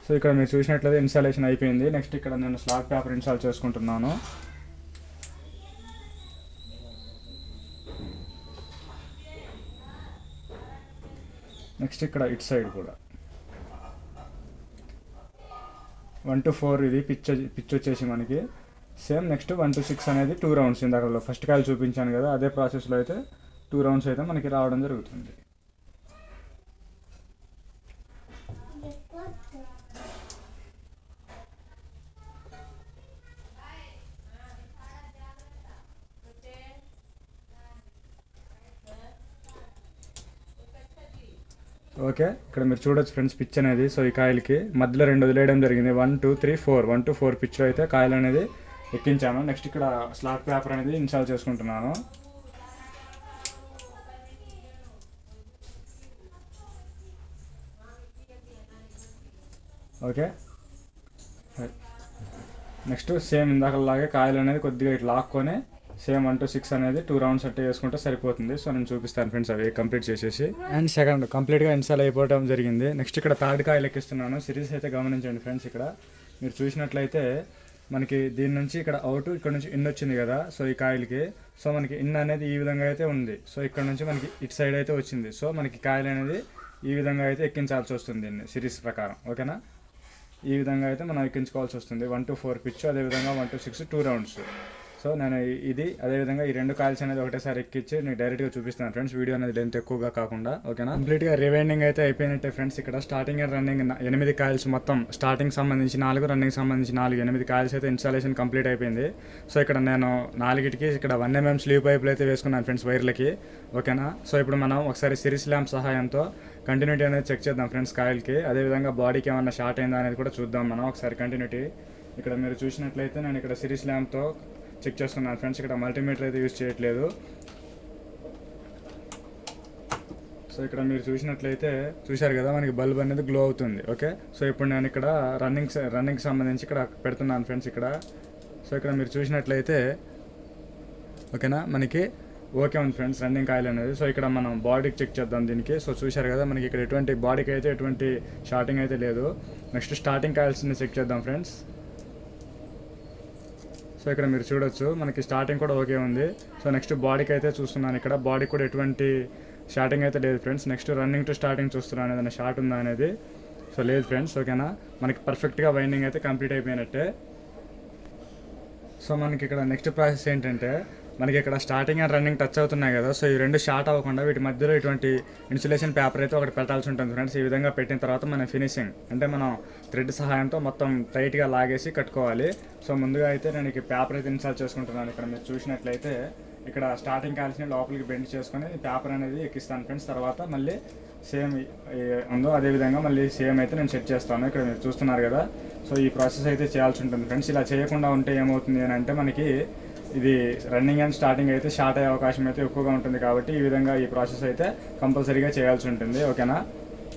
సో ఇక్కడ మీరు చూసినట్లయితే ఇన్స్టాలేషన్ అయిపోయింది. నెక్స్ట్ ఇక్కడ నేను స్లాట్ పేపర్ ఇన్స్టాల్ చేసుకుంటున్నాను. నెక్స్ట్ ఇక్కడ ఇట్ సైడ్ కూడా 1 to 4 ఇది పిచ్ వచ్చేసి మనకి సేమ్. నెక్స్ట్ 1 to 6 అనేది 2 రౌండ్స్. ఇందాక ఫస్ట్ కాయలు చూపించాను కదా, అదే ప్రాసెస్లో అయితే 2 రౌండ్స్ అయితే మనకి రావడం జరుగుతుంది. ఓకే, ఇక్కడ మీరు చూడొచ్చు ఫ్రెండ్స్ పిచ్ అనేది. సో ఈ కాయలకి మధ్యలో 2 వదిలేయడం జరిగింది. 1 2 3 4 1 to 4 పిచ్లో అయితే కాయలు అనేది ఎక్కించాను. నెక్స్ట్ ఇక్కడ స్లాట్ పేపర్ అనేది ఇన్స్టాల్ చేసుకుంటున్నాను. ఓకే, నెక్స్ట్ సేమ్ ఇందాకలాగే కాయలు అనేది కొద్దిగా ఇట్లా లాక్కొని సేమ్ 1 to 6 అనేది 2 రౌండ్స్ అట్టే వేసుకుంటే సరిపోతుంది. సో నేను చూపిస్తాను ఫ్రెండ్స్ అవి కంప్లీట్ చేసేసి. అండ్ సెకండ్ కంప్లీట్గా ఇన్స్టాల్ అయిపోవడం జరిగింది. నెక్స్ట్ ఇక్కడ థర్డ్ కాయలు ఎక్కిస్తున్నాను. సిరీస్ అయితే గమనించండి ఫ్రెండ్స్. ఇక్కడ మీరు చూసినట్లయితే మనకి దీని నుంచి ఇక్కడ అవుట్, ఇక్కడ నుంచి ఇన్ వచ్చింది కదా. సో ఈ కాయలకి సో మనకి ఇన్ అనేది ఈ విధంగా అయితే ఉంది. సో ఇక్కడ నుంచి మనకి ఇటు సైడ్ అయితే వచ్చింది. సో మనకి కాయలు అనేది ఈ విధంగా అయితే ఎక్కించాల్సి వస్తుంది దీన్ని సిరీస్ ప్రకారం, ఓకేనా. ఈ విధంగా అయితే మనం ఎక్కించుకోవాల్సి వస్తుంది. 1 to 4 పిచ్, అదేవిధంగా 1 to 6 2 రౌండ్స్. సో నేను ఇది అదేవిధంగా ఈ 2 కాయల్స్ అనేది ఒకటేసారి ఎక్కించి నేను డైరెక్ట్గా చూపిస్తాను ఫ్రెండ్స్, వీడియో అనేది లెంత్ ఎక్కువగా కాకుండా, ఓకేనా. కంప్లీట్గా రివైండింగ్ అయితే అయిపోయినట్టే ఫ్రెండ్స్. ఇక్కడ స్టార్టింగ్ అండ్ రన్నింగ్ 8 కాయల్స్ మొత్తం, స్టార్టింగ్ సంబంధించి 4, రన్నింగ్ సంబంధించి 4, 8 కాయల్స్ అయితే ఇన్స్టాలేషన్ కంప్లీట్ అయిపోయింది. సో ఇక్కడ నేను 4కి ఇక్కడ 1 mm స్లీవ్ పైపులు అయితే వేసుకున్నాను ఫ్రెండ్స్ వైర్లకి, ఓకేనా. సో ఇప్పుడు మనం ఒకసారి సిరీస్ ల్యాంప్ సహాయంతో కంటిన్యూటీ అనేది చెక్ చేద్దాం ఫ్రెండ్స్ కాయలకి. అదేవిధంగా బాడీకి ఏమన్నా షార్ట్ అయిందా అనేది కూడా చూద్దాం మనం ఒకసారి కంటిన్యూటీ. ఇక్కడ మీరు చూసినట్లయితే నేను ఇక్కడ సిరీస్ ల్యాంప్తో చెక్ చేస్తున్నాను ఫ్రెండ్స్. ఇక్కడ మల్టీమీటర్ అయితే యూజ్ చేయట్లేదు. సో ఇక్కడ మీరు చూసినట్లయితే చూశారు కదా మనకి బల్బ్ అనేది గ్లో అవుతుంది, ఓకే. సో ఇప్పుడు నేను ఇక్కడ రన్నింగ్ సంబంధించి ఇక్కడ పెడుతున్నాను ఫ్రెండ్స్ ఇక్కడ. సో ఇక్కడ మీరు చూసినట్లయితే ఓకేనా మనకి ఓకే ఉంది ఫ్రెండ్స్ రన్నింగ్ కాయలు అనేది. సో ఇక్కడ మనం బాడీకి చెక్ చేద్దాం దీనికి. సో చూశారు కదా మనకి ఇక్కడ ఎటువంటి బాడీకి అయితే ఎటువంటి షార్టింగ్ అయితే లేదు. నెక్స్ట్ స్టార్టింగ్ కాయల్స్ని చెక్ చేద్దాం ఫ్రెండ్స్. సో ఇక్కడ మీరు చూడొచ్చు మనకి స్టార్టింగ్ కూడా ఓకే ఉంది. సో నెక్స్ట్ బాడీకి అయితే చూస్తున్నాను, ఇక్కడ బాడీకి కూడా ఎటువంటి షార్టింగ్ అయితే లేదు friends. Next running to starting చూస్తున్నాను ఏదైనా షార్ట్ ఉందా అనేది. సో లేదు ఫ్రెండ్స్, ఓకేనా. మనకి పర్ఫెక్ట్గా వైండింగ్ అయితే కంప్లీట్ అయిపోయినట్టే. సో మనకి ఇక్కడ నెక్స్ట్ ప్రాసెస్ ఏంటంటే మనకి ఇక్కడ స్టార్టింగ్ అండ్ రన్నింగ్ టచ్ అవుతున్నాయి కదా. సో ఈ 2 షార్ట్ అవ్వకుండా వీటి మధ్యలో ఇటువంటి ఇన్సులేషన్ పేపర్ అయితే ఒకటి పెట్టాల్సి ఉంటుంది ఫ్రెండ్స్. ఈ విధంగా పెట్టిన తర్వాత మన ఫినిషింగ్ అంటే మనం థ్రెడ్ సహాయంతో మొత్తం టైట్గా లాగేసి కట్టుకోవాలి. సో ముందుగా అయితే నేను ఈ పేపర్ అయితే ఇన్స్టాల్ చేసుకుంటున్నాను. ఇక్కడ మీరు చూసినట్లయితే ఇక్కడ స్టార్టింగ్ కాల్స్ని లోపలికి బెండ్ చేసుకొని పేపర్ అనేది ఎక్కిస్తాను ఫ్రెండ్స్. తర్వాత మళ్ళీ సేమ్ ఉందో అదేవిధంగా మళ్ళీ సేమ్ అయితే నేను సెట్ చేస్తాను. ఇక్కడ మీరు చూస్తున్నారు కదా. సో ఈ ప్రాసెస్ అయితే చేయాల్సి ఉంటుంది ఫ్రెండ్స్. ఇలా చేయకుండా ఉంటే ఏమవుతుంది అని అంటే మనకి ఇది రన్నింగ్ అండ్ స్టార్టింగ్ అయితే షార్ట్ అయ్యే అవకాశం అయితే ఎక్కువగా ఉంటుంది. కాబట్టి ఈ విధంగా ఈ ప్రాసెస్ అయితే కంపల్సరీగా చేయాల్సి ఉంటుంది, ఓకేనా.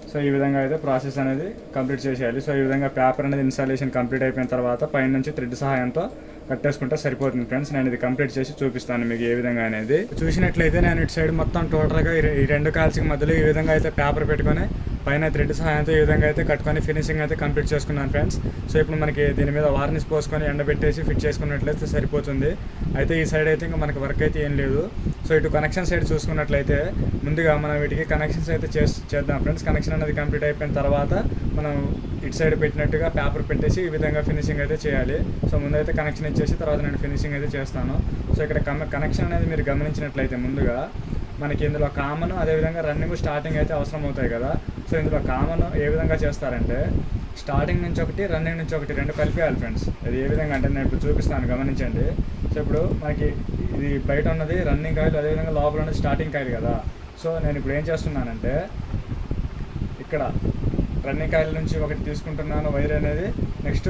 సో ఈ విధంగా అయితే ప్రాసెస్ అనేది కంప్లీట్ చేసేయాలి. సో ఈ విధంగా పేపర్ అనేది ఇన్స్టాలేషన్ కంప్లీట్ అయిపోయిన తర్వాత పైన నుంచి థ్రెడ్ సహాయంతో కట్టేసుకుంటే సరిపోతుంది ఫ్రెండ్స్. నేను ఇది కంప్లీట్ చేసి చూపిస్తాను మీకు ఏ విధంగా అనేది. చూసినట్లయితే నేను ఇటు సైడ్ మొత్తం టోటల్గా ఈ 2 కాల్స్కి మధ్యలో ఈ విధంగా అయితే పేపర్ పెట్టుకొని పైన థ్రెడ్ సహాయంతో ఈ విధంగా అయితే కట్టుకొని ఫినిషింగ్ అయితే కంప్లీట్ చేసుకున్నాను ఫ్రెండ్స్. సో ఇప్పుడు మనకి దీని మీద వార్నిష్ పోసుకొని ఎండబెట్టేసి ఫిట్ చేసుకున్నట్లయితే సరిపోతుంది. అయితే ఈ సైడ్ అయితే ఇంకా మనకి వర్క్ అయితే ఏం లేదు. సో ఇటు కనెక్షన్ సైడ్ చూసుకున్నట్లయితే ముందుగా మనం వీటికి కనెక్షన్స్ అయితే చేద్దాం ఫ్రెండ్స్. కనెక్షన్ అనేది కంప్లీట్ అయిపోయిన తర్వాత మనం ఇటు సైడ్ పెట్టినట్టుగా పేపర్ పెట్టేసి ఈ విధంగా ఫినిషింగ్ అయితే చేయాలి. సో ముందైతే కనెక్షన్ ఇచ్చేసి తర్వాత నేను ఫినిషింగ్ అయితే చేస్తాను. సో ఇక్కడ కనెక్షన్ అనేది మీరు గమనించినట్లయితే ముందుగా మనకి ఇందులో కామన్ అదేవిధంగా రన్నింగ్ స్టార్టింగ్ అయితే అవసరం అవుతాయి కదా. సో ఇందులో కామన్ ఏ విధంగా చేస్తారంటే స్టార్టింగ్ నుంచి ఒకటి రన్నింగ్ నుంచి ఒకటి 2 కలిపేయాలి ఫ్రెండ్స్. అది ఏ విధంగా అంటే నేను ఇప్పుడు చూపిస్తాను గమనించండి. సో ఇప్పుడు మనకి ఇది బయట ఉన్నది రన్నింగ్ కాయలు, అదేవిధంగా లోపల ఉన్నది స్టార్టింగ్ కాయలు కదా. సో నేను ఇప్పుడు ఏం చేస్తున్నానంటే ఇక్కడ రన్నింగ్ కాయల నుంచి ఒకటి తీసుకుంటున్నాను వైర్ అనేది. నెక్స్ట్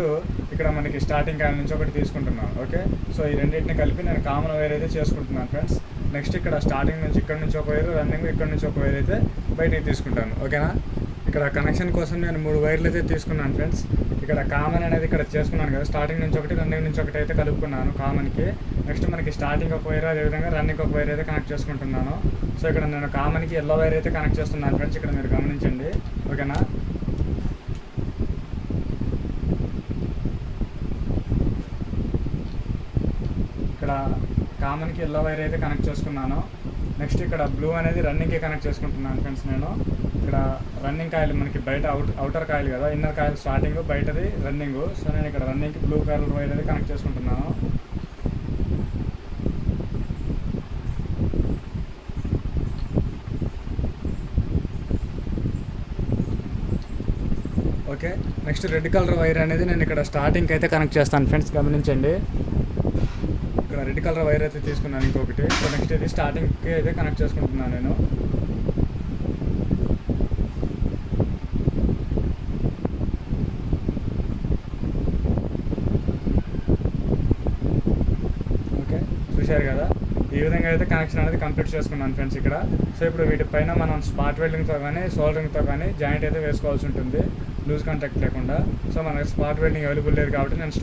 ఇక్కడ మనకి స్టార్టింగ్ కాయల నుంచి ఒకటి తీసుకుంటున్నాను, ఓకే. సో ఈ రెండింటిని కలిపి నేను కామన్ వైర్ అయితే చేసుకుంటున్నాను ఫ్రెండ్స్. నెక్స్ట్ ఇక్కడ స్టార్టింగ్ నుంచి ఇక్కడ నుంచి ఒక వైర్, రన్నింగ్ ఇక్కడ నుంచి ఒక వైర్ అయితే బయటికి తీసుకుంటాను, ఓకేనా. ఇక్కడ కనెక్షన్ కోసం నేను 3 వైర్లు అయితే తీసుకున్నాను ఫ్రెండ్స్. ఇక్కడ కామన్ అనేది ఇక్కడ చేసుకున్నాను కదా, స్టార్టింగ్ నుంచి ఒకటి రన్నింగ్ నుంచి ఒకటి అయితే కలుపుకున్నాను కామన్కి. నెక్స్ట్ మనకి స్టార్టింగ్ ఒక వైర్, అదేవిధంగా రన్నింగ్ ఒక వైర్ అయితే కనెక్ట్ చేసుకుంటున్నాను. సో ఇక్కడ నేను కామన్కి ఎల్లో వైర్ అయితే కనెక్ట్ చేస్తున్నాను ఫ్రెండ్స్, ఇక్కడ మీరు గమనించండి ఓకేనా. ఇక్కడ కామన్కి ఎల్లో వైర్ అయితే కనెక్ట్ చేసుకున్నాను. నెక్స్ట్ ఇక్కడ బ్లూ అనేది రన్నింగ్కి కనెక్ట్ చేసుకుంటున్నాను ఫ్రెండ్స్. నేను ఇక్కడ రన్నింగ్ కాయిల్ మనకి బయట అవుటర్ కాయిల్ కదా, ఇన్నర్ కాయిల్ స్టార్టింగ్, బయటది రన్నింగ్. సో నేను ఇక్కడ రన్నింగ్కి బ్లూ కలర్ వైర్ అయితే కనెక్ట్ చేసుకుంటున్నాను. Okay, next red colour wire అనేది నేను ఇక్కడ స్టార్టింగ్కి అయితే కనెక్ట్ చేస్తాను ఫ్రెండ్స్, గమనించండి. ఇక్కడ రెడ్ కలర్ వైర్ అయితే తీసుకున్నాను ఇంకొకటి. సో నెక్స్ట్ ఇది స్టార్టింగ్కి అయితే కనెక్ట్ చేసుకుంటున్నాను నేను. ఓకే, చూశారు కదా, ఈ విధంగా అయితే కనెక్షన్ అనేది కంప్లీట్ చేసుకున్నాను ఫ్రెండ్స్ ఇక్కడ. సో ఇప్పుడు వీటిపైన మనం స్పాట్ వెల్డింగ్తో కానీ సోల్డరింగ్తో కానీ జాయింట్ అయితే వేసుకోవాల్సి ఉంటుంది, లూజ్ కాంటాక్ట్ లేకుండా. సో మనకి స్పాట్ వెల్డింగ్ అవైలబుల్ లేదు కాబట్టి నేను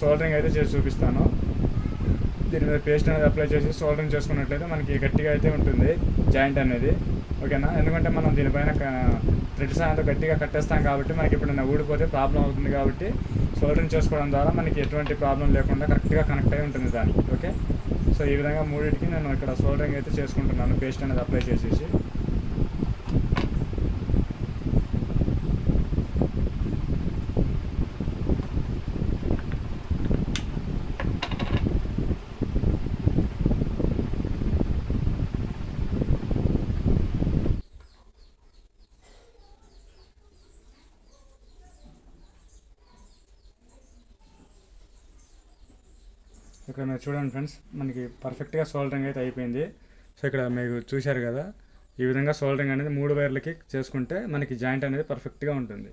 సోల్డరింగ్ అయితే చేసి చూపిస్తాను. దీని మీద పేస్ట్ అనేది అప్లై చేసి సోల్డరింగ్ చేసుకున్నట్లయితే మనకి గట్టిగా అయితే ఉంటుంది జాయింట్ అనేది ఓకేనా. ఎందుకంటే మనం దీనిపైన థ్రెడ్ సాయంతో గట్టిగా కట్టేస్తాం కాబట్టి మనకి ఇప్పుడు ఊడిపోతే ప్రాబ్లం అవుతుంది కాబట్టి సోల్డరింగ్ చేసుకోవడం ద్వారా మనకి ఎటువంటి ప్రాబ్లం లేకుండా కరెక్ట్గా కనెక్ట్ అయి ఉంటుంది దానికి. ఓకే, సో ఈ విధంగా మూడింటికి నేను ఇక్కడ సోల్డరింగ్ అయితే చేసుకుంటున్నాను పేస్ట్ అనేది అప్లై చేసేసి. ఇక్కడ మీరు చూడండి ఫ్రెండ్స్, మనకి పర్ఫెక్ట్గా సోల్డరింగ్ అయితే అయిపోయింది. సో ఇక్కడ మీరు చూశారు కదా, ఈ విధంగా సోల్డరింగ్ అనేది 3 వైర్లకి చేసుకుంటే మనకి జాయింట్ అనేది పర్ఫెక్ట్గా ఉంటుంది.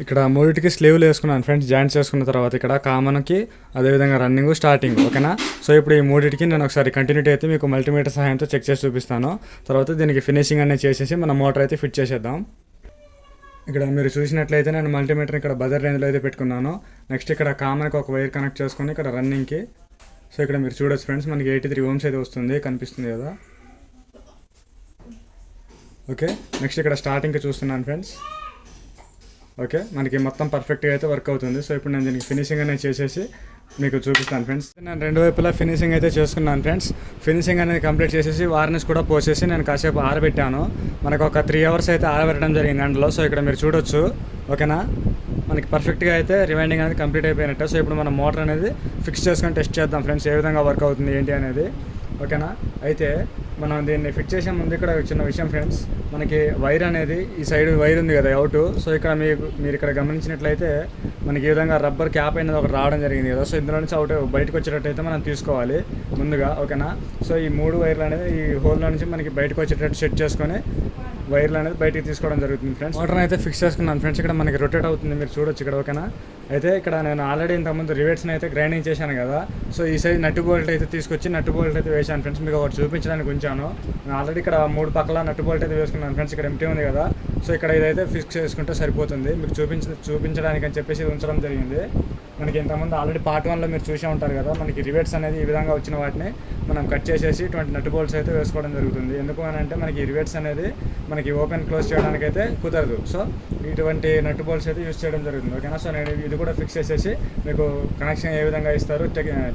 ఇక్కడ మూడింటికి స్లీవ్లు వేసుకున్నాను ఫ్రెండ్స్, జాయింట్స్ చేసుకున్న తర్వాత ఇక్కడ కామన్కి అదేవిధంగా రన్నింగ్ స్టార్టింగ్ ఓకేనా. సో ఇప్పుడు ఈ మూడింటికి నేను ఒకసారి కంటిన్యూటీ అయితే మీకు మల్టీమీటర్ సహాయంతో చెక్ చేసి చూపిస్తాను. తర్వాత దీనికి ఫినిషింగ్ అనేది చేసేసి మన మోటార్ అయితే ఫిట్ చేసేద్దాం. ఇక్కడ మీరు చూసినట్లయితే నేను మల్టీమీటర్ ఇక్కడ బజర్ రేంజ్లో అయితే పెట్టుకున్నాను. నెక్స్ట్ ఇక్కడ కామన్కి ఒక వైర్ కనెక్ట్ చేసుకొని ఇక్కడ రన్నింగ్కి. సో ఇక్కడ మీరు చూడొచ్చు ఫ్రెండ్స్, మనకి 83 ohms అయితే వస్తుంది, కనిపిస్తుంది కదా. ఓకే, నెక్స్ట్ ఇక్కడ స్టార్టింగ్కి చూస్తున్నాను ఫ్రెండ్స్. ఓకే, మనకి మొత్తం పర్ఫెక్ట్గా అయితే వర్క్ అవుతుంది. సో ఇప్పుడు నేను దీనికి ఫినిషింగ్ అనేది చేసేసి మీకు చూపిస్తాను ఫ్రెండ్స్. నేను రెండు వైపులా ఫినిషింగ్ అయితే చేసుకున్నాను ఫ్రెండ్స్. ఫినిషింగ్ అనేది కంప్లీట్ చేసేసి వార్నిష్ కూడా పోసేసి నేను కాసేపు ఆరబెట్టాను. మనకు ఒక 3 hours అయితే ఆరబెట్టడం జరిగింది ఎండలో. సో ఇక్కడ మీరు చూడొచ్చు ఓకేనా, మనకి పర్ఫెక్ట్గా అయితే రివైండింగ్ అనేది కంప్లీట్ అయిపోయినట్టు. సో ఇప్పుడు మనం మోటార్ అనేది ఫిక్స్ చేసుకొని టెస్ట్ చేద్దాం ఫ్రెండ్స్, ఏ విధంగా వర్క్ అవుతుంది ఏంటి అనేది ఓకేనా. అయితే మనం దీన్ని ఫిట్ చేసే ముందు ఇక్కడ చిన్న విషయం ఫ్రెండ్స్, మనకి వైర్ అనేది ఈ సైడ్ వైర్ ఉంది కదా అవుట్. సో ఇక్కడ మీరు ఇక్కడ గమనించినట్లయితే మనకి ఈ విధంగా రబ్బర్ క్యాప్ అనేది ఒకటి రావడం జరిగింది కదా. సో ఇందులో నుంచి అవుట్ బయటకు వచ్చేటట్టయితే మనం తీసుకోవాలి ముందుగా ఓకేనా. సో ఈ 3 వైర్లు అనేది ఈ హోల్లో నుంచి మనకి బయటకు వచ్చేటట్టు సెట్ చేసుకొని వైర్లు అనేది బయటికి తీసుకోవడం జరుగుతుంది ఫ్రెండ్స్. మోటార్ అయితే ఫిక్స్ చేసుకున్నాను ఫ్రెండ్స్. ఇక్కడ మనకి రొటేట్ అవుతుంది, మీరు చూడొచ్చు ఇక్కడ ఓకేనా. అయితే ఇక్కడ నేను ఆల్రెడీ ఇంతకుముందు రివేట్స్ని అయితే గ్రైండింగ్ చేశాను కదా. సో ఈ సైజ్ నట్టు బోల్ట్ అయితే తీసుకొచ్చి నట్టు బోల్ట్ అయితే వేశాను ఫ్రెండ్స్, మీకు ఒకటి చూపించడానికి ఉంచాను. నేను ఆల్రెడీ ఇక్కడ 3 పక్కల నట్టు బోల్ట్ అయితే వేసుకున్నాను ఫ్రెండ్స్. ఇక్కడ ఎంటీ ఉంది కదా, సో ఇక్కడ ఇదైతే ఫిక్స్ చేసుకుంటే సరిపోతుంది. మీకు చూపించడానికి అని చెప్పేసి ఉంచడం జరిగింది. మనకి ఇంతకుముందు ఆల్రెడీ పార్ట్ 1లో మీరు చూసే ఉంటారు కదా, మనకి రివేట్స్ అనేది ఈ విధంగా వచ్చిన వాటిని మనం కట్ చేసేసి 20 నట్టు బోల్ట్స్ అయితే వేసుకోవడం జరుగుతుంది. ఎందుకు అని అంటే మనకి రివేట్స్ అనేది మనకి ఓపెన్ క్లోజ్ చేయడానికి అయితే కుదరదు. సో ఇటువంటి నట్టు బోల్ట్స్ అయితే యూస్ చేయడం జరుగుతుంది ఓకేనా. సో నేను ఇది కూడా ఫిక్స్ చేసేసి మీకు కనెక్షన్ ఏ విధంగా ఇస్తారు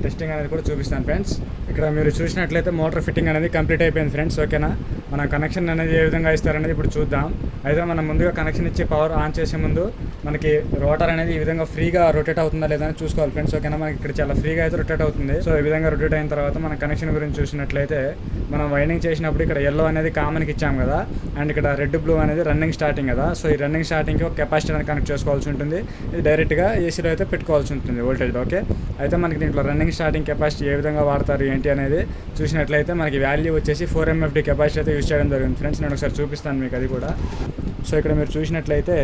టెస్టింగ్ అనేది కూడా చూపిస్తాను ఫ్రెండ్స్. ఇక్కడ మీరు చూసినట్లయితే మోటార్ ఫిట్టింగ్ అనేది కంప్లీట్ అయిపోయింది ఫ్రెండ్స్ ఓకేనా. మన కనెక్షన్ అనేది ఏ విధంగా ఇస్తారనేది ఇప్పుడు చూద్దాం. అయితే మనం ముందుగా కనెక్షన్ ఇచ్చి పవర్ ఆన్ చేసే ముందు మనకి రోటర్ అనేది ఈ విధంగా ఫ్రీగా రొటేట్ అవుతుందా లేదా అని చూసుకోవాలి ఫ్రెండ్స్ ఓకేనా. మనకి ఇక్కడ చాలా ఫ్రీగా అయితే రొటేట్ అవుతుంది. సో ఈ విధంగా రొటేట్ అయిన తర్వాత మన కనెక్షన్ గురించి చూసినట్లయితే మనం వైండింగ్ చేసినప్పుడు ఇక్కడ ఎల్లో అనేది కామన్కి ఇచ్చాం కదా, అండ్ ఇక్కడ రెడ్ బ్లూ అనేది రన్నింగ్ స్టార్టింగ్ కదా. సో ఈ రన్నింగ్ స్టార్టింగ్కి ఒక కెపాసిటర్ అనేది కనెక్ట్ చేసుకోవాల్సి ఉంటుంది. ఇది డైరెక్ట్గా ఏసీలో అయితే పెట్టుకోవాల్సి ఉంటుంది వోల్టేజ్ ఓకే. అయితే మనకి దీంట్లో రన్నింగ్ స్టార్టింగ్ కెపాసిటీ ఏ విధంగా వాడతారు ఏంటి అనేది చూసినట్లయితే మనకి వాల్యూ వచ్చేసి 4 MFD కెపాసిటీ అయితే యూజ్ చేయడం జరిగింది ఫ్రెండ్స్. నేను ఒకసారి చూపిస్తాను మీకు అది కూడా. సో ఇక్కడ మీరు చూసినట్లయితే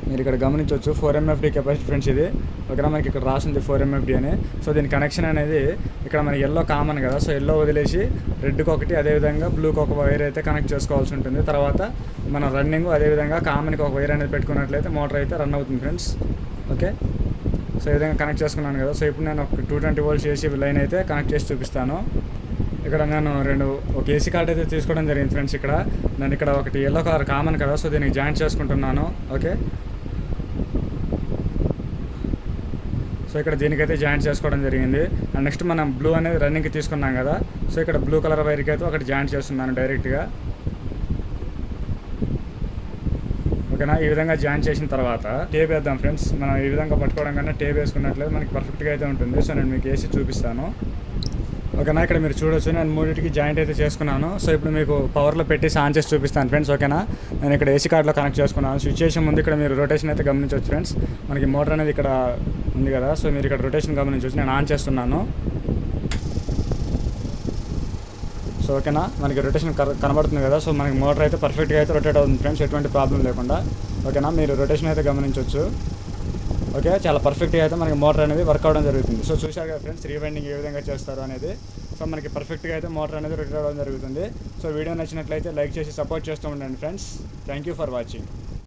మీరు ఇక్కడ గమనించవచ్చు 4 MFD కెపాసిటీ ఫ్రెండ్స్ ఇది. ఓకేనా, మనకి ఇక్కడ రాసింది 4 MFD అని. సో దీని కనెక్షన్ అనేది ఇక్కడ మనకి ఎల్లో కామన్ కదా, సో ఎల్లో వదిలేసి రెడ్కి ఒకటి, అదేవిధంగా బ్లూకి ఒక వైర్ అయితే కనెక్ట్ చేసుకోవాల్సి ఉంటుంది. తర్వాత మనం రన్నింగ్ అదేవిధంగా కామన్కి ఒక వైర్ అనేది పెట్టుకున్నట్లయితే మోటార్ అయితే రన్ అవుతుంది ఫ్రెండ్స్. ఓకే, సో ఈ విధంగా కనెక్ట్ చేసుకున్నాను కదా. సో ఇప్పుడు నేను ఒక 220 volts ఏసీ లైన్ అయితే కనెక్ట్ చేసి చూపిస్తాను. ఇక్కడ నేను ఒక ఏసీ కార్డ్ అయితే తీసుకోవడం జరిగింది ఫ్రెండ్స్. నేను ఇక్కడ ఒకటి ఎల్లో కలర్ కామన్ కదా, సో దీనికి జాయింట్ చేసుకుంటున్నాను. ఓకే, సో ఇక్కడ దీనికైతే జాయింట్ చేసుకోవడం జరిగింది. అండ్ నెక్స్ట్ మనం బ్లూ అనేది రన్నింగ్కి తీసుకున్నాం కదా, సో ఇక్కడ బ్లూ కలర్ వైర్కి అయితే ఒకటి జాయింట్ చేస్తున్నాను డైరెక్ట్గా. ఓకేనా, ఈ విధంగా జాయింట్ చేసిన తర్వాత టేప్ వేద్దాం ఫ్రెండ్స్. మనం ఈ విధంగా పట్టుకోవడం కన్నా టేప్ వేసుకున్నట్లయితే మనకి పర్ఫెక్ట్గా అయితే ఉంటుంది. సో నేను మీకు వేసి చూపిస్తాను. ఓకేనా, ఇక్కడ మీరు చూడొచ్చు నేను మూడింటికి జాయింట్ అయితే చేసుకున్నాను. సో ఇప్పుడు మీకు పవర్లో పెట్టి ఆన్ చేసి చూపిస్తాను ఫ్రెండ్స్. ఓకేనా, నేను ఇక్కడ ఏసీ కార్డ్లో కనెక్ట్ చేసుకున్నాను. స్విచ్ చేసే ముందు ఇక్కడ మీరు రొటేషన్ అయితే గమనించవచ్చు ఫ్రెండ్స్. మనకి మోటార్ అనేది ఇక్కడ ఉంది కదా, సో మీరు ఇక్కడ రొటేషన్ గమనించవచ్చు. నేను ఆన్ చేస్తున్నాను. సో ఓకేనా, మనకి రొటేషన్ కనబడుతుంది కదా, సో మనకి మోటార్ అయితే పర్ఫెక్ట్గా అయితే రొటేట్ అవుతుంది ఫ్రెండ్స్, ఎటువంటి ప్రాబ్లం లేకుండా. ఓకేనా, మీరు రొటేషన్ అయితే గమనించవచ్చు. ఓకే, చాలా పర్ఫెక్ట్గా అయితే మనకి మోటార్ అనేది వర్క్ అవ్వడం జరుగుతుంది. సో చూశారు కదా ఫ్రెండ్స్, రీవైండింగ్ ఏ విధంగా చేస్తారు అనేది. సో మనకి పర్ఫెక్ట్గా అయితే మోటార్ అనేది రొటేట్ అవ్వడం జరుగుతుంది. సో వీడియో నచ్చినట్లయితే లైక్ చేసి సపోర్ట్ చేస్తూ ఉండండి friends. Thank you for watching.